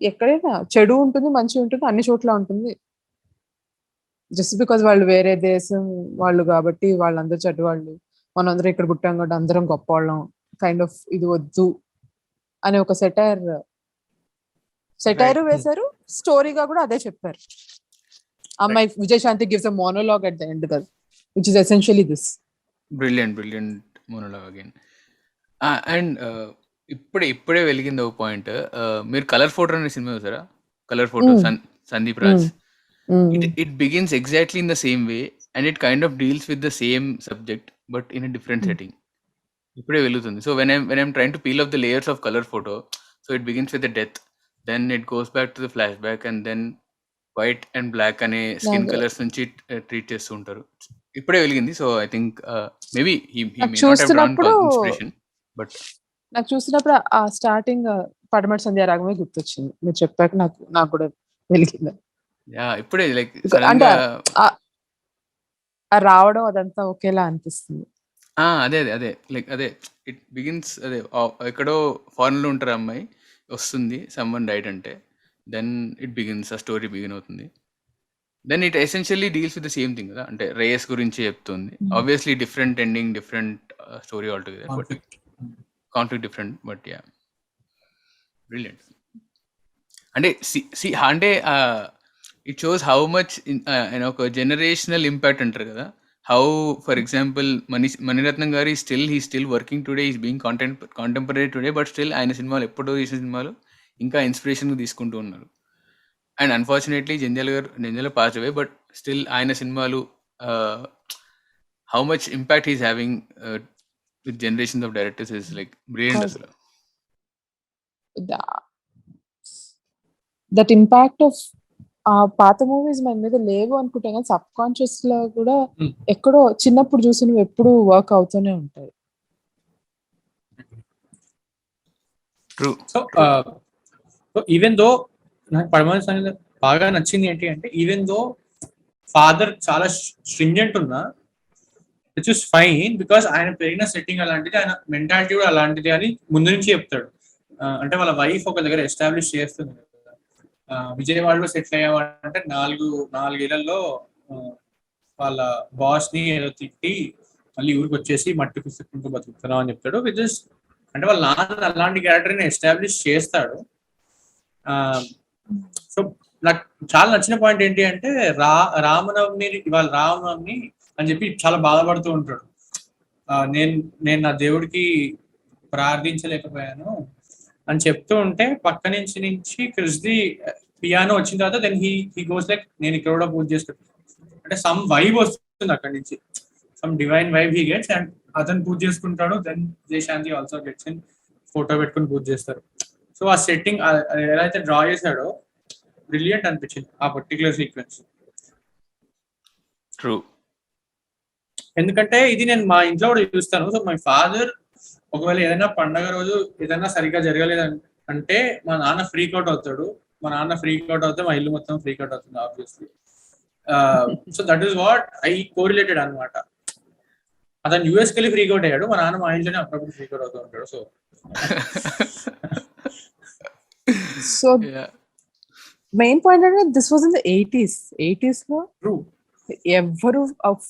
ఎక్కడైనా చెడు ఉంటుంది, మంచి ఉంటుంది, అన్ని చోట్ల ఉంటుంది. జస్ట్ బికాజ్ వాళ్ళు వేరే దేశం వాళ్ళు కాబట్టి వాళ్ళందరూ చెడ్డ వాళ్ళు, మనందరం ఇక్కడ పుట్టాం కాబట్టి అందరం గొప్ప వాళ్ళం కైండ్ ఆఫ్ ఇది వద్దు అనే ఒక సెటైర్ వేశారు. స్టోరీగా కూడా అదే చెప్పారు. అమ్మాయి Vijayashanti gives a monologue at the end కదా, which is essentially this. Brilliant monologue again. And ఇప్పుడే వెలిగింది ఒక పాయింట్. మీరు కలర్ ఫోటో అనే సినిమా చూసారా? Colour photo, Sandeep Raj. It begins exactly in the same way and it kind of deals with the same subject but in a different setting. ఇప్పుడే వెలుగుతుంది. So when I'm trying to peel off the layers of colour photo, so it begins with the death, then it goes back to the flashback and then white and black అనే skin colours నుంచి treat చేస్తూ ఉంటారు. ఇప్పుడే వెలిగింది. So I think maybe he may not have drawn inspiration, but నాకు చూసినప్పుడు ఆ starting పడమటి సంధ్యారాగమే గుర్తొచ్చింది. మీరు చెప్పాక నాకు కూడా వెలిగింది. యా, ఇప్పుడే లైక్ అంటే రావడం అదంతా ఒకేలా అనిపిస్తుంది. అదే లైక్ అదే ఇట్ బిగిన్స్. అదే ఎక్కడో ఫారెన్ లో ఉంటారు, అమ్మాయి వస్తుంది, సమ్వన్ రైట్ అంటే, దెన్ ఇట్ బిగిన్స్, ఆ స్టోరీ బిగిన్ అవుతుంది. Then it essentially deals with the same thing కదా, అంటే రేస్ గురించి చెప్తుంది. Obviously different ending, different story all together, but conflict different. But yeah, brilliant. అంటే అంటే ఇట్ షోస్ హౌ మచ్ ఒక generational impact అంటారు కదా. హౌ ఫర్ ఎగ్జాంపుల్ మణిరత్నం గారు he still working today, is being contemporary today, but still ఆయన సినిమాలు ఎప్పుడో చేసిన సినిమాలు ఇంకా ఇన్స్పిరేషన్ తీసుకుంటూ ఉన్నారు. And unfortunately Jandhyala pass away, but still ఆయన సినిమాలు how much impact he's having with generations of directors is like brilliant as well. That impact of పాత మూవీస్ మన మీద లేవు అనుకుంటా, కానీ సబ్ కాన్షియస్ లో కూడా ఎక్కడో చిన్నప్పుడు చూసినవి ఎప్పుడు వర్క్ అవుతూనే ఉంటాయి. ట్రూ. సో ఈవెన్ దో నాకు పడమటి సంధ్య బాగా నచ్చింది ఏంటి అంటే, ఈవెన్ దో ఫాదర్ చాలా స్ట్రింజెంట్ ఉన్నా, విచ్ ఇస్ ఫైన్ బికాస్ ఆయన పెరిగిన సెట్టింగ్ అలాంటిది, ఆయన మెంటాలిటీ కూడా అలాంటిది అని ముందు నుంచి చెప్తాడు. అంటే వాళ్ళ వైఫ్ ఒక దగ్గర ఎస్టాబ్లిష్ చేస్తుంది. విజయవాడలో సెటిల్ అయ్యామంటే 4 ఏళ్లలో వాళ్ళ బాస్ ని ఏదో తిట్టి మళ్ళీ ఊరికి వచ్చేసి మట్టి పుస్తకంతో బతుకుతున్నాం అని చెప్తాడు. విచ్ ఇస్ అంటే వాళ్ళ నాన్న అలాంటి క్యారెక్టర్ ని ఎస్టాబ్లిష్ చేస్తాడు. సో నాకు చాలా నచ్చిన పాయింట్ ఏంటి అంటే, రామనవమి ఇవాళ రామనవమి అని చెప్పి చాలా బాధపడుతూ ఉంటాడు. నేను నా దేవుడికి ప్రార్థించలేకపోయాను, అని చెప్తూ ఉంటే పక్క నుంచి క్రిస్ది పియానో వచ్చిన తర్వాత దెన్ హీ గోస్ లైక్ నేను ఇక్కడ కూడా పూజ చేసుకుంటాను అంటే సమ్ వైబ్ వస్తుంది అక్కడి నుంచి, some divine vibe he gets and అతను పూజ చేసుకుంటాడు. దెన్ Jayasanthi also gets in, photo పెట్టుకుని పూజ చేస్తారు. సో ఆ సెట్టింగ్ ఎలా అయితే డ్రా చేశాడో బ్రిలియంట్ అనిపించింది ఆ పర్టికులర్ సీక్వెన్స్. ట్రూ. ఎందుకంటే ఇది నేను మా ఇంట్లో కూడా చూస్తాను. సో మై ఫాదర్ ఒకవేళ ఏదైనా పండగ రోజు ఏదైనా సరిగ్గా జరగలేదు అంటే మా నాన్న ఫ్రీక్ అవుట్ అవుతాడు. మా నాన్న ఫ్రీక్ అవుట్ అవుతే మా ఇల్లు మొత్తం ఫ్రీక్ అవుట్ అవుతుంది obviously. So that is what I correlated అనమాట. అతను యూఎస్కి వెళ్ళి ఫ్రీక్ అవుట్ అయ్యాడు, మా నాన్న మా ఇంట్లోనే అప్పుడప్పుడు ఫ్రీక్ అవుట్ అవుతూ ఉంటాడు. సో మెయిన్ పాయింట్ అంటే this was in the 80s లో ట్రూ, ఎవరు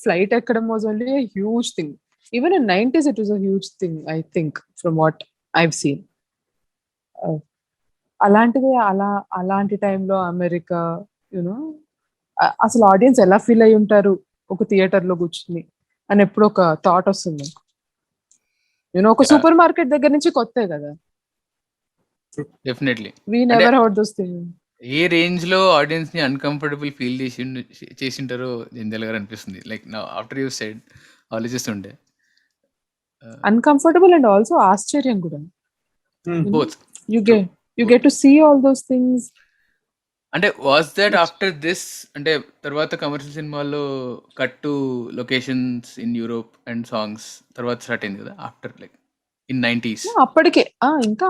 ఫ్లైట్ ఎక్కడం was only huge thing. Even in 90s it was a huge thing I think from what I've seen. అలాంటిది అలాంటి టైంలో అమెరికా యూనో అసలు ఆడియన్స్ ఎలా feel అయి ఉంటారు ఒక థియేటర్ లో కూర్చుని అని ఎప్పుడు ఒక థాట్ వస్తుంది. నేను ఒక సూపర్ మార్కెట్ దగ్గర నుంచి కొత్త కదా, definitely. We never heard those things. A range లో ఆడియన్స్ ని అన్కంఫర్టబుల్ ఫీల్ చేసింటారో జంధ్యాల గారు అనిపిస్తుంది. లైక్ నా ఆఫ్టర్ యూ సెడ్ ఆలోచిస్తుంటే అన్కంఫర్టబుల్ అండ్ ఆల్సో ఆశ్చర్యం కూడా. Both you get to see all those things. అంటే వాస్ దట్ ఆఫ్టర్ దిస్, అంటే తర్వాత కమర్షియల్ సినిమాల్లో cut to locations in Europe and songs తర్వాత స్టార్ట్ అయింది కదా ఆఫ్టర్ లైక్ ఇన్ 90s. అప్పటికే ఇంకా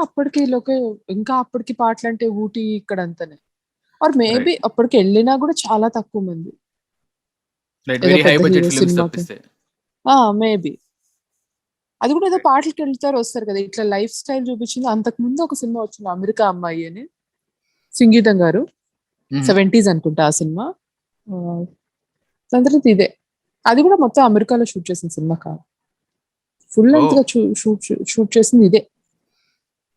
అప్పటికి పాటలు అంటే ఊటీ ఇక్కడ అంతనే, ఆర్ మేబీ అప్పటికి వెళ్ళినా కూడా చాలా తక్కువ మంది. వెరీ హై బడ్జెట్ ఫిల్మ్స్ తప్పిస్తే మేబీ అది కూడా ఏదో పాటలకి వెళ్తారు వస్తారు కదా, ఇట్లా లైఫ్ స్టైల్ చూపించింది. అంతకు ముందు ఒక సినిమా వచ్చింది అమెరికా అమ్మాయి అని, సంగీతం గారు 70s అనుకుంటా ఆ సినిమా. దాని తర్వాత ఇదే, అది కూడా మొత్తం అమెరికాలో షూట్ చేసిన సినిమా కాదు, ఫుల్ లెంత్ గా షూట్ చేసింది ఇదే.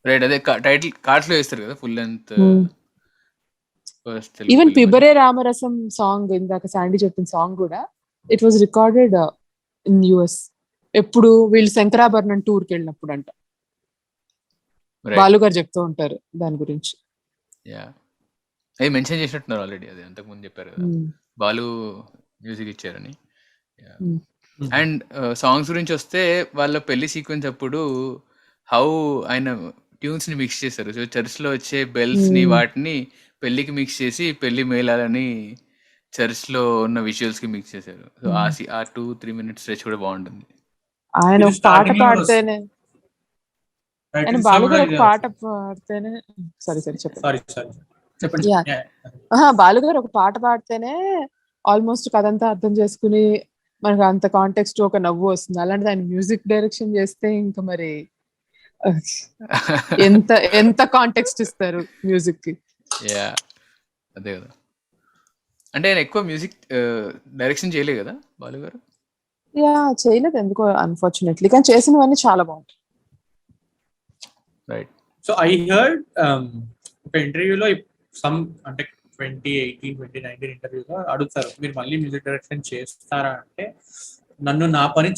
రైట్, అదే టైటిల్ కార్డ్స్ లో వేస్తారు కదా ఫుల్ లెంత్. ఈవెన్ పిబరే రామరసం సాంగ్ ఇందాక శాండీ చెప్పిన సాంగ్ కూడా it was recorded in US. ఎప్పుడు వీళ్ళు శంకరాభరణం టూర్కి వెళ్ళినప్పుడు అంట, బాలు గారు చెప్తూ ఉంటారు దాని గురించి. అది మెన్షన్ చేసినట్టున్నారు ఆల్రెడీ, అది అంతకు ముందు చెప్పారు కదా బాలు మ్యూజిక్ ఇచ్చారని. అండ్ సాంగ్స్ గురించి వస్తే వాళ్ళ పెళ్లి సీక్వెన్స్ అప్పుడు హౌ ఆయన ట్యూన్స్ ని మిక్స్ చేశారు. సో చర్చ్ లో వచ్చే బెల్స్ ని వాటిని పెళ్లికి మిక్స్ చేసి పెళ్లి మేళాలని చర్చ్ లో ఉన్న విజువల్స్ కి మిక్స్ చేశారు. సో ఆ 2-3 minutes స్ట్రెచ్ కూడా బాగుంటుంది. ఆయన ఒక పాట పాడితేనే, ఆయన బాలుగారు ఒక పాట పాడితేనే, బాలుగారు ఒక పాట పాడితేనే ఆల్మోస్ట్ కథంతా అర్థం చేసుకుని మనకు అంత కాంటెక్స్ట్ ఒక నవ్వు వస్తుంది. అలాంటిది ఆయన మ్యూజిక్ డైరెక్షన్ చేస్తే ఇంకా మరి ఎంత కాంటెక్స్ట్ ఇస్తారు మ్యూజిక్ కి. అదే కదా, అంటే ఆయన ఎక్కువ మ్యూజిక్ డైరెక్షన్ చేయలేదు కదా బాలుగారు. చేయలేదు ఎందుకో అన్ఫార్చునేట్లీ, కానీ చేసినవన్నీ చాలా బాగుంటాయి. రైట్. సో ఐ హర్డ్ ఒక ఇంటర్వ్యూలో సమ్ అంటే 2018-2019 ఇంటర్వ్యూలో అడుగుతారు, మీరు మళ్ళీ మ్యూజిక్ డైరెక్షన్ చేస్తారా అంటే, నన్ను నా పని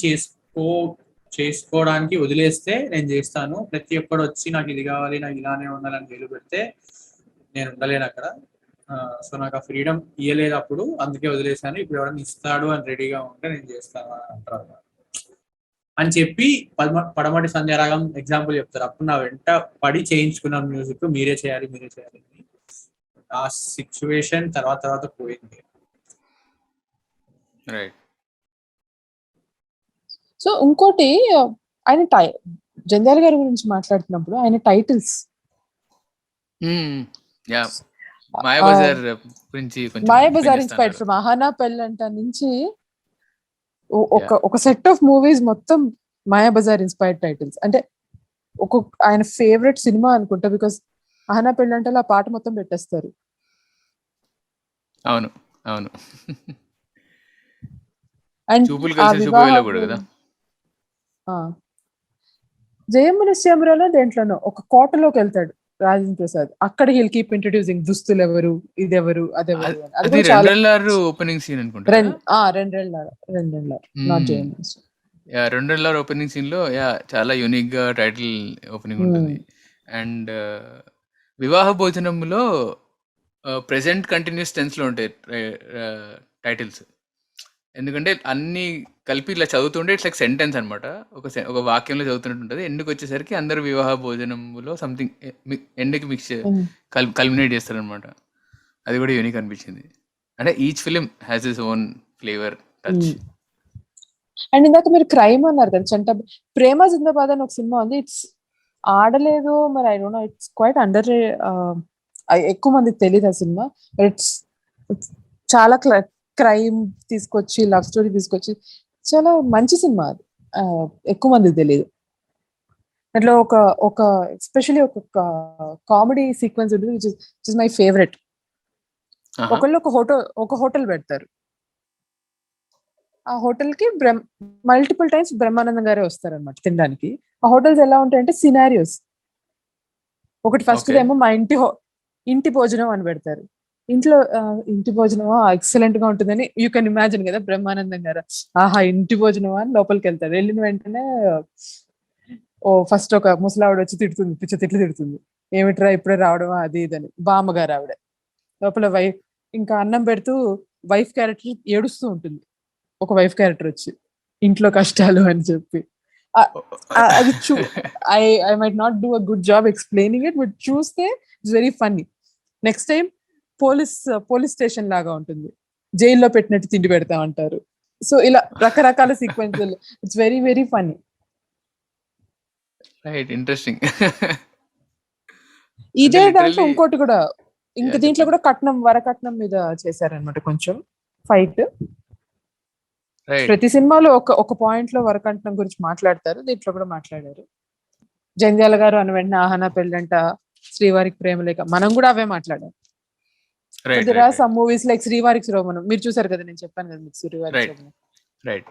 చేసుకోవడానికి వదిలేస్తే నేను చేస్తాను. ప్రతి ఒక్కడు వచ్చి నాకు ఇది కావాలి, నాకు ఇలానే ఉండాలని వేలు పెడితే నేను ఉండలేను అక్కడ. సో నాకు ఆ ఫ్రీడమ్ ఇయ్యలేదు అప్పుడు, అందుకే వదిలేసాను. ఇప్పుడు ఎవరైనా ఇస్తాడు అని రెడీగా ఉంటే నేను చేస్తాను అని అంటారు అని చెప్పి పడమటి సంధ్యారాగం ఎగ్జాంపుల్ చెప్తారు. అప్పుడు నా వెంట పడి చేయించుకున్న మ్యూజిక్ మీరే చేయాలి ఆ సిచ్యువేషన్ తర్వాత పోయింది. సో ఇంకోటి ఆయన జంధ్యాల గారి గురించి మాట్లాడుతున్నప్పుడు ఆయన titles Mayabazar inspired from Ahana Pellanta నుంచి ఒక సెట్ ఆఫ్ మూవీస్ మొత్తం మాయాబజార్ ఇన్స్పైర్డ్ టైటిల్స్. అంటే ఆయన ఫేవరెట్ సినిమా అనుకుంటా, బికాస్ అహానా పెళ్ళంటలో ఆ పాట మొత్తం పెట్టేస్తారు. అవును అవును. అండ్ జయమున శ్యామరాలో దేంట్లోనో ఒక కోటలోకి వెళ్తాడు రాజేంద్ర ప్రసాద్, అక్కడ హీల్ కీప్ ఇంట్రడ్యూసింగ్ దుస్తులు ఎవరు, ఇదెవరు, అదెవరు. ఓపెనింగ్ సీన్ అనుకుంటా, రెండేళ్ళ ఓపెనింగ్ సీన్ లో చాలా యూనిక్ గా టైటిల్ ఓపెనింగ్ ఉంటుంది. అండ్ వివాహ భోజనంలో ప్రెసెంట్ కంటిన్యూస్ టెన్స్లో ఉంటాయి టైటిల్స్. ఎందుకంటే అన్ని కలిపి ఇలా చదువుతుంటే ఇట్స్ లైక్ సెంటెన్స్ అనమాట. ఒక వాక్యంలో చదువుతున్నట్టు ఉంటుంది. ఎండ్కి వచ్చేసరికి అందరు వివాహ భోజనంలో సంథింగ్ ఎండ్కి మిక్స్ కల్మినేట్ చేస్తారనమాట. అది కూడా యూనిక్ అనిపించింది. అంటే each film has his own flavour touch. And ఇందాక మీరు క్రైమ్ అన్నారు కదా, చంటాబాయ్. ప్రేమ జిందాబాద్ అని ఒక సినిమా ఉంది. ఇట్స్ ఆడలేదు మరి, I don't no, it's quite under, ఎక్కువ మందికి తెలియదు ఆ సినిమా. ఇట్స్ చాలా క్రైమ్ తీసుకొచ్చి, లవ్ స్టోరీ తీసుకొచ్చి, చాలా మంచి సినిమా అది. ఎక్కువ మందికి తెలియదు. దాంట్లో ఒక ఎస్పెషల్లీ ఒక కామెడీ సీక్వెన్స్ ఉంటుంది, విచ్ ఇస్ మై ఫేవరెట్. ఒకళ్ళు ఒక హోటల్ పెడతారు. ఆ హోటల్ కి మల్టిపుల్ టైమ్స్ బ్రహ్మానందం గారే వస్తారనమాట తినడానికి. ఆ హోటల్స్ ఎలా ఉంటాయంటే సినారియోస్. ఒకటి ఫస్ట్ ఏమో మా ఇంటి భోజనం అని పెడతారు. ఇంటి భోజనమా ఎక్సలెంట్ గా ఉంటుందని యూ కెన్ ఇమాజిన్ కదా. బ్రహ్మానందం గారు ఆహా ఇంటి భోజనమా అని లోపలికి వెళ్తారు. వెళ్ళిన వెంటనే ఫస్ట్ ఒక ముసలావిడ వచ్చి తిడుతుంది, తిట్లు తిడుతుంది. ఏమిట్రా ఇప్పుడే రావడమా అది ఇదని. బామ్మగారు ఆవిడ లోపల ఇంకా అన్నం పెడుతూ వైఫ్ క్యారెక్టర్ ఏడుస్తూ ఉంటుంది. ఒక వైఫ్ క్యారెక్టర్ వచ్చి ఇంట్లో కష్టాలు అని చెప్పి. అది I might not do a good job explaining it, but చూస్తే it's very funny. Next time police station లాగా ఉంటుంది, జైల్లో పెట్టినట్టు తిండి పెడతా ఉంటారు. సో ఇలా రకరకాల sequences. It's very very funny. Right, interesting. ఇదే దాంట్లో ఇంకోటి కూడా, ఇంకా దీంట్లో కూడా వరకట్నం మీద చేశారనమాట కొంచెం ఫైట్. ప్రతి సినిమాలో ఒక పాయింట్ లో వరకట్నం గురించి మాట్లాడతారు, దీంట్లో కూడా మాట్లాడారు. జంధ్యాల గారు అని వెంటనే ఆహనా పెళ్ళంట, శ్రీవారికి ప్రేమలేక, మనం కూడా అవే మాట్లాడాం. there are some movies like శ్రీవారి శోభనం, మీరు చూసారు కదా, నేను చెప్పాను కదా మీకు శ్రీవారి శోభనం. రైట్.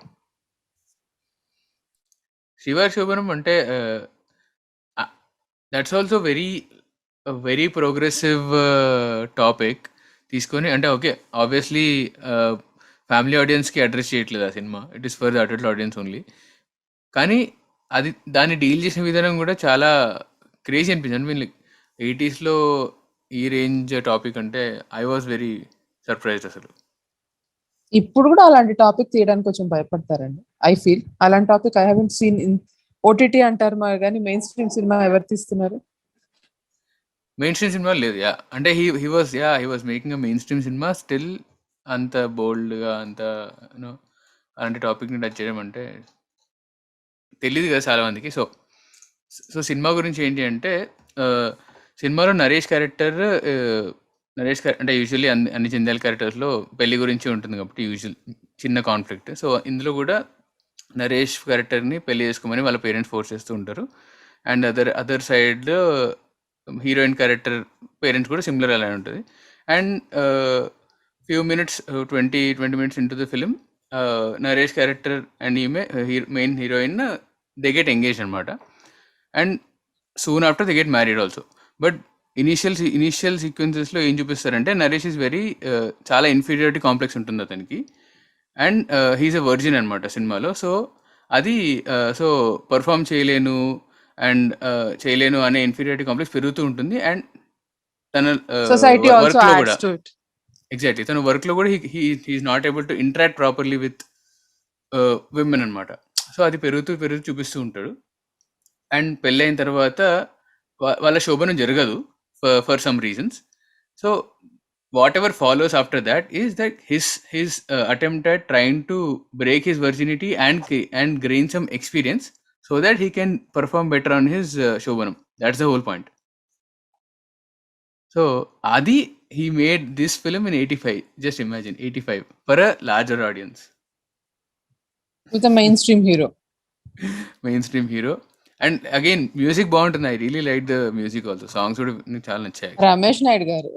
శ్రీవారి శోభనం అంటే that's also very progressive topic తీసుకొని. అంటే ఓకే, ఆబ్వియస్లీ ఫ్యామిలీ ఆడియన్స్కి అడ్రస్ చేయట్లేదు ఆ cinema, it is for the adult audience only. కానీ దాన్ని డీల్ చేసిన విధానం కూడా చాలా క్రేజీ అనిపించింది. మీన్ లైక్ 80s ఈ రేంజ్ టాపిక్ అంటే ఐ వాజ్ వెరీ సర్ప్రైజ్డ్ అసలు. ఇప్పుడు కూడా అలాంటి టాపిక్ తీయడానికి కొంచెం భయపడతారండి, ఐ ఫీల్. అలాంటి topic I haven't seen in OTT అంటారు మరి, కానీ మెయిన్ స్ట్రీమ్ సినిమా ఎవరు తీస్తున్నారు? మెయిన్ స్ట్రీమ్ సినిమా లేదు. అంటే he was making a main stream cinema, still అంత బోల్డ్గా అంత అలాంటి టాపిక్ని టచ్ చేయడం అంటే తెలియదు కదా చాలా మందికి. సో సినిమా గురించి ఏంటి అంటే, సినిమాలో నరేష్ క్యారెక్టర్ అంటే యూజువల్లీ అన్ని జంధ్యాల క్యారెక్టర్స్లో పెళ్లి గురించి ఉంటుంది కాబట్టి చిన్న కాన్ఫ్లిక్ట్. సో ఇందులో కూడా నరేష్ క్యారెక్టర్ని పెళ్లి చేసుకోమని వాళ్ళ పేరెంట్స్ ఫోర్స్ చేస్తూ ఉంటారు. And other side heroine character parents కూడా సిమిలర్ అలా ఉంటుంది. And few minutes 20 minutes into the film, Naresh character and ఈమె main heroine they get engage అనమాట. And soon after they get married also. But initial సీక్వెన్సెస్లో ఏం చూపిస్తారంటే, నరేష్ ఈజ్ చాలా inferiority complex ఉంటుంది అతనికి. అండ్ హీఈస్ ఎ వర్జిన్ అనమాట సినిమాలో. సో అది పర్ఫామ్ చేయలేను అనే ఇన్ఫీరియారిటీ కాంప్లెక్స్ పెరుగుతూ ఉంటుంది. అండ్ తన వర్క్లో కూడా ఎగ్జాక్ట్లీ తన వర్క్లో కూడా he is not able to interact properly with women అనమాట. సో అది పెరుగుతూ చూపిస్తూ ఉంటాడు. అండ్ పెళ్ళైన తర్వాత వాళ్ళ శోభనం జరగదు for some reasons. So what ever follows after that is that his attempt at trying to break his virginity and gain some experience so that he can perform better on his Shobanam. That's the whole point. So Adi, he made this film in 85. Just imagine, 85 for a larger audience with a mainstream hero. And again, music బాగుంటుంది. I really like the music also. Songs కూడా నాకు చాలా నచ్చాయి. రమేష్ నాయుడు గారు,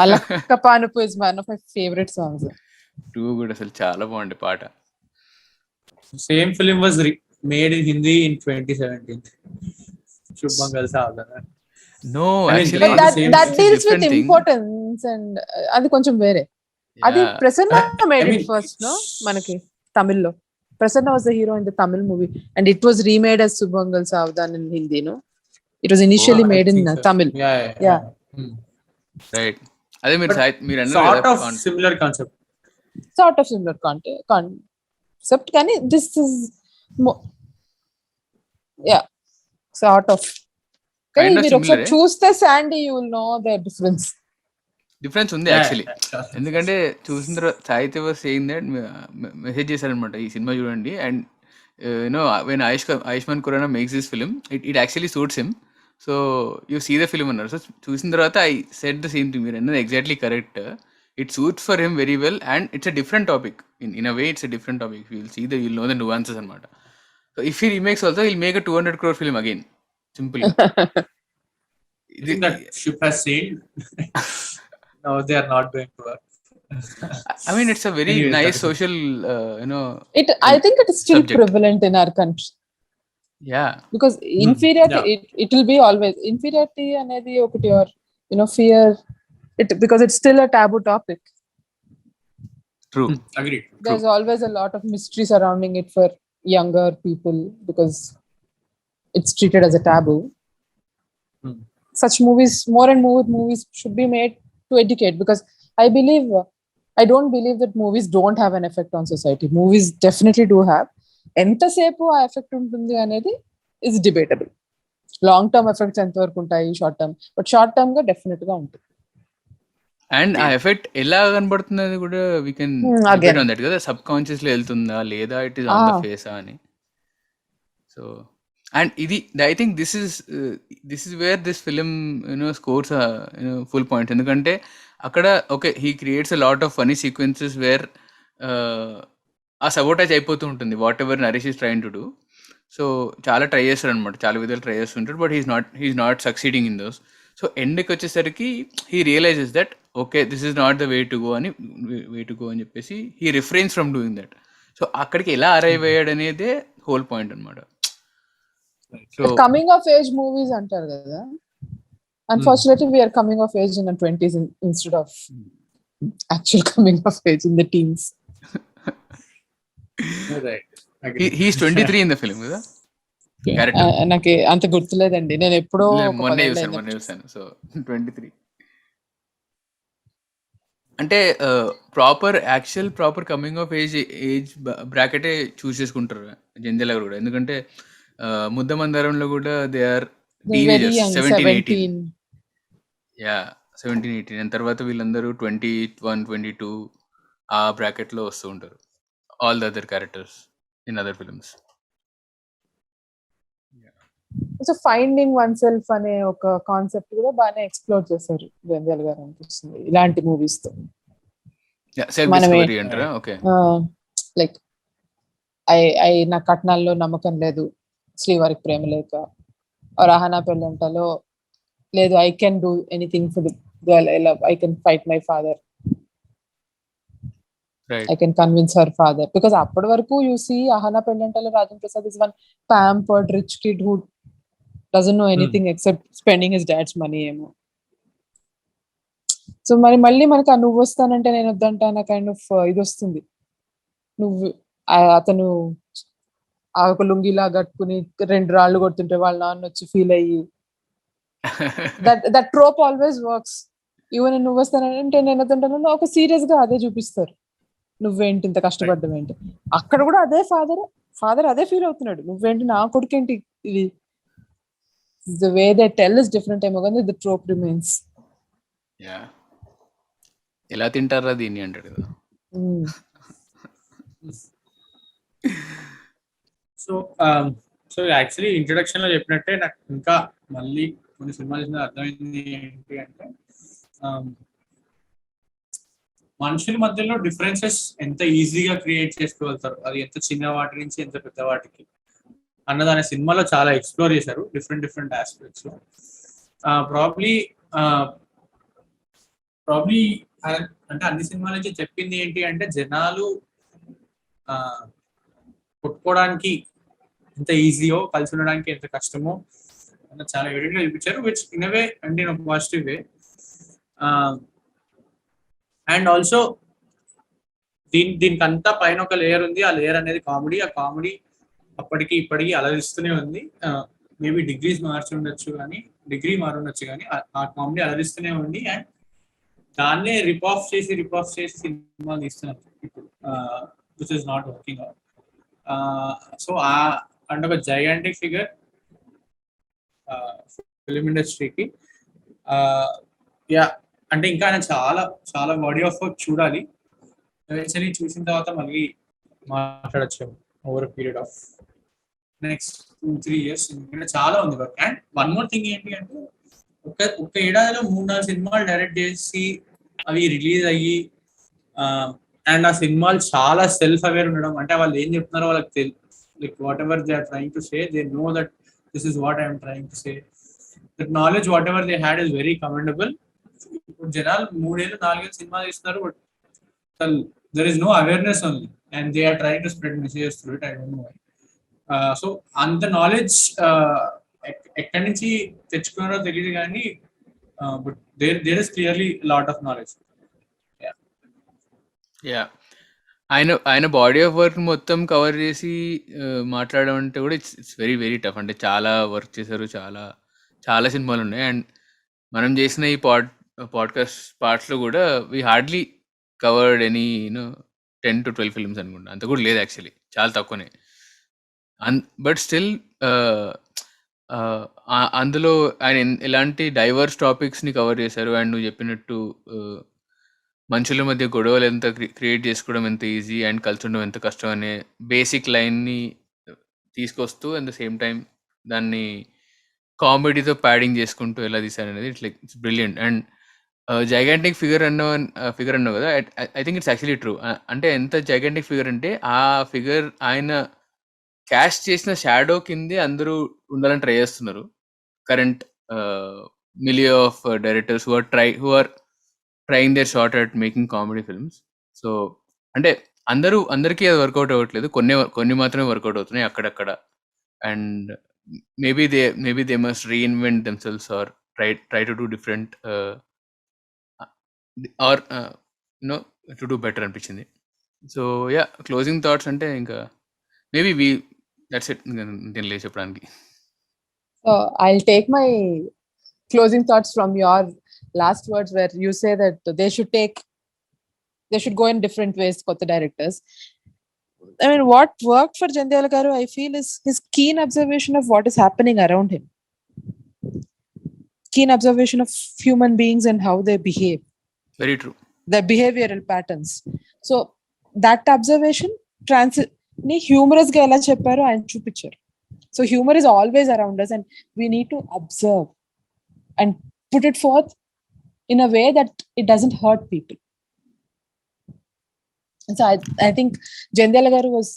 అలక్కపానుపు is one of my favorite songs. True, కూడా అసలు చాలా బాగుంది పాట. Same film was made in Hindi in 2017. Shubhangal Savdana. No, actually that deals with importance and అది కొంచెం వేరే. అది Prasanna made it first, no? మనకి తమిళ్లో Prasanna was the hero in the Tamil movie and it was remade as Shubhangal Savdana in Hindi, no? It was initially I made in think so. Tamil. Yeah. Right. అదే మీరు మీరు అన్నారు sort కదా of similar concept. Sort of similar concept. Can this is yeah, sort of. Can kind of మీరు ఒకసారి సిమిలరే. చూస్తే Sandy you will know the difference. Difference ఉంది actually. ఎందుకంటే చూసిన తర్వాత సాహిత్య వాస్ సేయింగ్ దట్ మెసేజ్ చేశారనమాట, ఈ సినిమా చూడండి and you know when Ayushmann Khurrana makes this film it actually suits him, so you see the film అన్నారు. సో చూసిన తర్వాత I set the same thing, మీరు అన్నది exactly correct. It suits for him very well and it's a different topic. In a way it's a different topic. Will see the will know the nuances అనమాట. So if he remakes also will make a 200 crore film again, సింపుల్గా. I think that ship has sailed. No, they are not going to work. I mean, it's a very Anyways, nice social, I think it is still subject. prevalent in our country. Yeah. Because inferiority, it will be always inferiority అనేది ఒకటి, or fear it, because it's still a taboo topic. True. Agreed. There's always a lot of mystery surrounding it for younger people because it's treated as a taboo. Such movies, more and more movies should be made to educate, because I don't believe that movies don't have an effect on society. Movies definitely do have. ఎంతసేపు ఆ effect ఉంటుంది అనేది is debatable. Long term effects ఎంతవరకు ఉంటాయి, short term, but short term గా definite గా ఉంటుంది. And ఆ ఎఫెక్ట్ ఎలా కనబడుతుంది అది కూడా we can debate on that కదా, సబ్ కాన్షియస్ లో వెళ్తుందా లేదా it is on the face అని. సో అండ్ ఇది I think this is where this film scores full points. ఎందుకంటే అక్కడ okay he creates a lot of funny sequences where ఆ sabotage అయిపోతూ ఉంటుంది whatever Naresh is trying to do. So చాలా try చేస్తాడు అనమాట, చాలా విధాలు ట్రై చేస్తుంటాడు, but he's not succeeding in those. So ఎండ్కి వచ్చేసరికి he realises that okay this is not the way to go అని చెప్పేసి he refrains from doing that. So అక్కడికి ఎలా అరైవ్ అయ్యాడు అనేదే హోల్ పాయింట్ అనమాట. కమింగ్ ఆఫ్ ఏజ్ మూవీస్ అంటారు కదా, unfortunately we're coming of age in 20s instead of actual coming of age in the teens. He's 23 in the film కదా. నాకు అంత గుర్తులేదండి, నేను ఎప్పుడో మొన్నే చూసాను. సో 23 అంటే ప్రాపర్ కమింగ్ ఆఫ్ ఏజ్ బ్రాకెటే చూస్ చేసుకుంటారు జంధ్యాల గారు కూడా. ఎందుకంటే ముద్దమందారంలో కూడా they are teenagers, 17-18. Yeah 17-18. And తర్వాత వీళ్ళందరూ 21, 22 ఆ బ్రాకెట్ లో వస్తూ ఉంటారు, all the other characters in other films. So finding one self అనే ఒక కాన్సెప్ట్ కూడా బాగానే ఎక్స్ప్లోర్ చేశారు జంధ్యాల గారు అనిపిస్తుంది ఇలాంటి మూవీస్ తో. లైక్ నా కట్నాల్లో నమ్మకం లేదు, శ్రీవారికి ప్రేమ లేక, రహనా పెళ్ళంటలో లేదు, I can do anything for the girl I love, I can fight my father, I can convince her father. Because అప్పటి వరకు you see Ahana Pendantalo Rajan Prasad is one pampered rich kid who doesn't know anything except spending his dad's money ఏమో. So మరి మళ్ళీ మనకి నువ్వు వస్తానంటే నేను వద్దంటాన kind of ఇది వస్తుంది. నువ్వు అతను ఆ ఒక లుంగిలా కట్టుకుని 2 రాళ్ళు కొడుతుంటే వాళ్ళ నాన్న వచ్చి ఫీల్ అయ్యి, దట్ ట్రోప్ ఆల్వేస్ వర్క్స్. ఈవెన్ నువ్వు వస్తానంటే నేను వద్దంటాను ఒక సీరియస్ గా అదే చూపిస్తారు, నువ్వేంటి ఇంత కష్టపడ్డం ఏంటి. అక్కడ కూడా అదే ఫాదర్ అదే ఫీల్ అవుతున్నాడు, నువ్వేంటి నా కొడుకేంటి ఇది. The way they tell is different ఏమో కానీ ద ట్రోప్ రిమైన్స్. ఎలా తింటారా దీన్ని అంటాడు కదా. సో యాక్చువల్లీ ఇంట్రొడక్షన్ లో చెప్పినట్టే నాకు ఇంకా మళ్ళీ కొన్ని సినిమాలు చూసిన అర్థమైంది ఏంటి అంటే, మనుషుల మధ్యలో డిఫరెన్సెస్ ఎంత ఈజీగా క్రియేట్ చేసుకోగలుగుతారు, అది ఎంత చిన్న వాటి నుంచి ఎంత పెద్ద వాటికి అన్నదాని సినిమాలో చాలా ఎక్స్ప్లోర్ చేశారు డిఫరెంట్ ఆస్పెక్ట్స్ లో. ప్రాబ్లీ అంటే అన్ని సినిమాల నుంచి చెప్పింది ఏంటి అంటే, జనాలు కొట్టుకోవడానికి ఎంత ఈజీయో కలిసి ఉండడానికి ఎంత కష్టమో అన్న చాలా ఎవిడెంట్ గా చూపించారు, విచ్ ఇన్ అవే అంటే in positive way. And also దీనికంతా పైన ఒక లేయర్ ఉంది, ఆ లేయర్ అనేది కామెడీ. ఆ కామెడీ అప్పటికి ఇప్పటికి అలరిస్తూనే ఉంది. మేబీ డిగ్రీ మారుండొచ్చు కానీ ఆ కామెడీ అలరిస్తూనే ఉంది. అండ్ దాన్నే రిప్ ఆఫ్ చేసి సినిమాలు తీస్తున్నారు ఇప్పుడు, which is not working out. So and ఒక జైగాంటిక్ ఫిగర్ ఫిలిం ఇండస్ట్రీకి. యా అంటే ఇంకా ఆయన చాలా చాలా బాడీ ఆఫ్ వర్క్ చూడాలి. ఎవెన్చువల్లీ చూసిన తర్వాత మళ్ళీ మాట్లాడచ్చు over period of next 2-3 years. ఇంకా చాలా ఉంది work. And one more thing ఏంటి అంటే ఒక ఏడాదిలో 3-4 సినిమాలు డైరెక్ట్ చేసి అవి రిలీజ్ అయ్యి అండ్ ఆ సినిమాలు చాలా సెల్ఫ్ అవేర్ ఉండడం. అంటే వాళ్ళు ఏం చెప్తున్నారో వాళ్ళకి తెలుసు. Like whatever they are trying to say, they know that this is what I'm trying to say. That knowledge whatever they had is very commendable. ఇప్పుడు జనాలు 3-4 సినిమాలు తీస్తున్నారు, but there is no awareness only, and they are trying to spread messages through it. I don't know why. So అంత knowledge ఎక్కడి నుంచి తెచ్చుకున్నారో తెలియదు కానీ, but there is clearly lot of knowledge. ఆయన బాడీ ఆఫ్ వర్క్ మొత్తం cover చేసి మాట్లాడడం అంటే కూడా ఇట్స్ వెరీ వెరీ టఫ్. అంటే చాలా వర్క్ చేశారు, చాలా చాలా సినిమాలు ఉన్నాయి. అండ్ మనం చేసిన ఈ పాడ్కాస్ట్ పార్ట్స్లో కూడా we hardly covered any 10 to 12 films అనుకుంటా. అంత కూడా లేదు యాక్చువల్లీ, చాలా తక్కువనే. బట్ స్టిల్ అందులో ఆయన ఎలాంటి డైవర్స్ టాపిక్స్ని కవర్ చేశారు. అండ్ నువ్వు చెప్పినట్టు మనుషుల మధ్య గొడవలు ఎంత క్రియేట్ చేసుకోవడం ఎంత ఈజీ అండ్ కలిసి ఉండడం ఎంత కష్టం అనే బేసిక్ లైన్ని తీసుకొస్తూ అట్ ద సేమ్ టైం దాన్ని కామెడీతో ప్యాడింగ్ చేసుకుంటూ ఎలా తీశారు అనేది it's brilliant. And gigantic figure అన్నావు కదా, I think it's actually true. అంటే ఎంత జైగాంటిక్ ఫిగర్ అంటే ఆ ఫిగర్ ఆయన క్యాస్ట్ చేసిన షాడో కిందే అందరూ ఉండాలని ట్రై చేస్తున్నారు. Current milieu of directors who are trying their shot at making comedy films. So అంటే అందరికీ అది వర్కౌట్ అవ్వట్లేదు, కొన్ని మాత్రమే వర్కౌట్ అవుతున్నాయి అక్కడక్కడ. And maybe they must reinvent themselves or try to do different or to do better అనిపించింది. So yeah, closing thoughts అంటే ఇంకా మేబీ దట్స్ ఇట్. నేను లేదు చెప్పడానికి. I'll take my closing thoughts from your last words, where you say that they should go in different ways for the directors. I mean, what worked for Jandhyala garu, I feel, is his keen observation of what is happening around him, keen observation of human beings and how they behave, very true, their behavioral patterns. So that observation ni humorous ga ela chepparu ఆయన చూపించారు. So humor is always around us, and we need to observe and put it forth in a way that it doesn't hurt people. And so I think Jandhyala garu was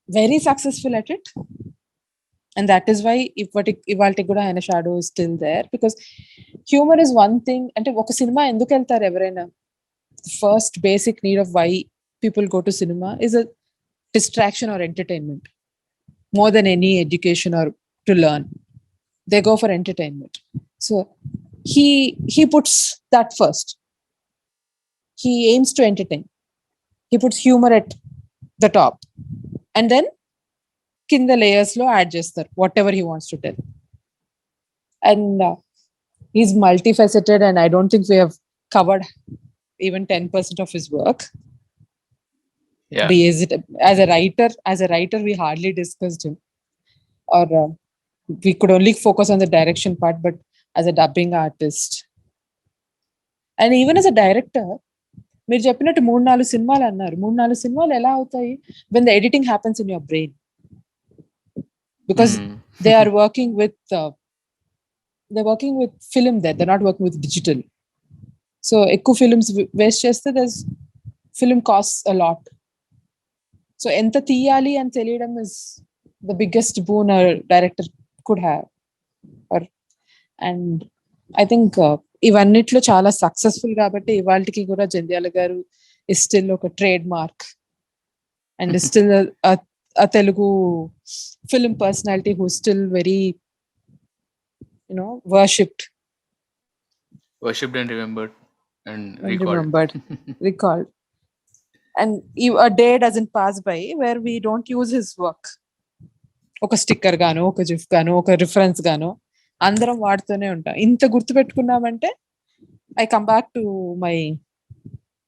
very successful at it, and that is why ivalti kuda ayana shadow is still there, because humor is one thing. Ante oka cinema enduku veltaru evaraina, the first basic need of why people go to cinema is a distraction or entertainment, more than any education or to learn. They go for entertainment. So he puts that first. He aims to entertain. He puts humor at the top, and then kinda layers lo add chestar whatever he wants to tell. And he's multifaceted, and I don't think we have covered even 10% of his work. Yeah. As a writer we hardly discussed him, or we could only focus on the direction part. But as a dubbing artist, and even as a director, మీరు చెప్పినట్టు 3-4 సినిమాలు అన్నారు. 3-4 సినిమాలు ఎలా అవుతాయి? when the editing happens in your brain, because they are working with film there, they're not working with digital. So ఎక్కువ films waste చేస్తే film costs a lot. So ఎంత తీయాలి అని తెలియడం is the biggest boon a director could have. And I think ఇవన్నిట్లో చాలా successful కాబట్టి ఇవాళకి కూడా జంధ్యాల గారు is still ఒక trade mark, and is still a Telugu film personality who's still very worshipped and remembered and recalled. And a day doesn't pass by where we don't use his work. ఒక sticker గాను, ఒక GIF గాను, ఒక reference గాను అందరం వాడుతూనే ఉంటాం. ఇంత గుర్తు పెట్టుకున్నామంటే I come back to my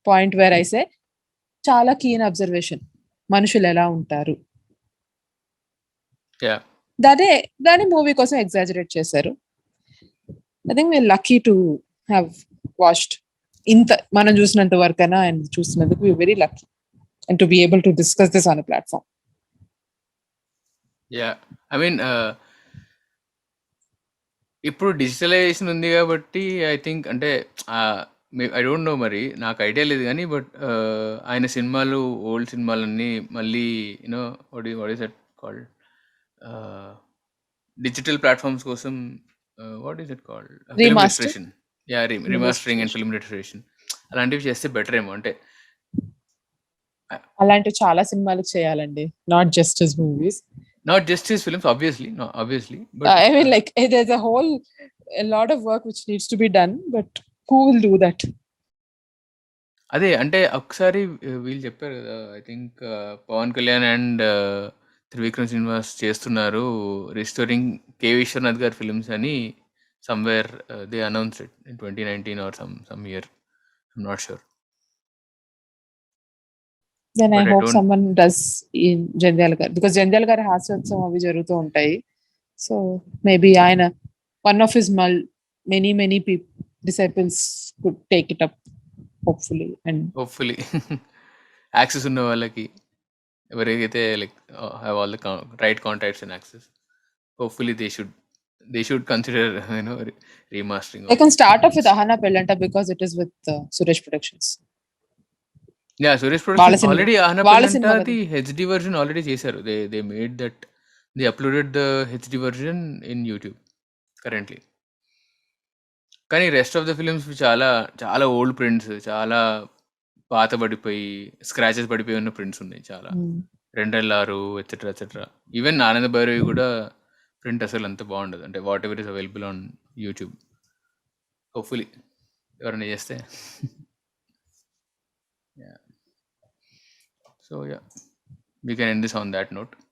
point where I say చాలా కీన్ అబ్జర్వేషన్ మనుషులు ఎలా ఉంటారు. Yeah. దాన్ని మూవీ కోసం ఎగ్జాజరేట్ చేశారు. I think we're lucky to have watched ఇంత మనం చూసినంత వరకు అయినా ఆయన చూసినందుకు we're very lucky and to be able to discuss this on a platform. Yeah I mean ఇప్పుడు డిజిటలైజేషన్ ఉంది కాబట్టి ఐ థింక్ అంటే ఐ డోంట్ నో, మరి నాకు ఐడియా లేదు కానీ, బట్ ఆయన సినిమాలు ఓల్డ్ సినిమాలన్నీ మళ్ళీ you know what is that called digital platforms కోసం what is that called film Remaster? Restoration. Yeah, remastering and film restoration అలాంటివి చేస్తే బెటర్ ఏమో. అంటే అలాంటి చాలా సినిమాలకు చేయాలండి, not just his movies. Not just his films obviously, but I mean, like, there's a lot of work which needs to be done, but who will do that? అదే అంటే ఒకసారి వీళ్ళు చెప్పారు కదా, I think Pawan Kalyan and Trivikram Srinivas చేస్తున్నారు restoring K Viswanath గారి films అని. Somewhere they announce it in 2019 or some year, I'm not sure. Then I But I hope don't- someone does in Jandhyala garu, because Jandhyala garu హాస్యోత్సవం అవి జరుగుతూ ఉంటాయి. సో మేబీ ఆయన one of his many disciples could take it up, hopefully. And hopefully access ఉన్న వాళ్ళకి, ఎవరికైతే like have all the right contacts and access, hopefully they should consider remastering. they can start off with Ahana Pellanta because it is with Suresh Productions. Yeah, Suresh వాళ్ళ production cinema- already వాళ్ళ cinema ఆనపల్లి HD version already చేశారు. They made that, they uploaded the HD version in YouTube currently. కానీ rest of the films చాలా చాలా old prints, చాలా పాత పడిపోయి scratches పడిపోయి ఉన్న ప్రింట్స్ ఉన్నాయి చాలా. 2006 ఎట్సెట్రా ఎట్సెట్రా. ఈవెన్ ఆనంద భైరవి కూడా ప్రింట్ అసలు అంత బాగుండదు. అంటే what ever is available on YouTube. Hopefully ఎవరైనా చేస్తే. So yeah, we can end this on that note.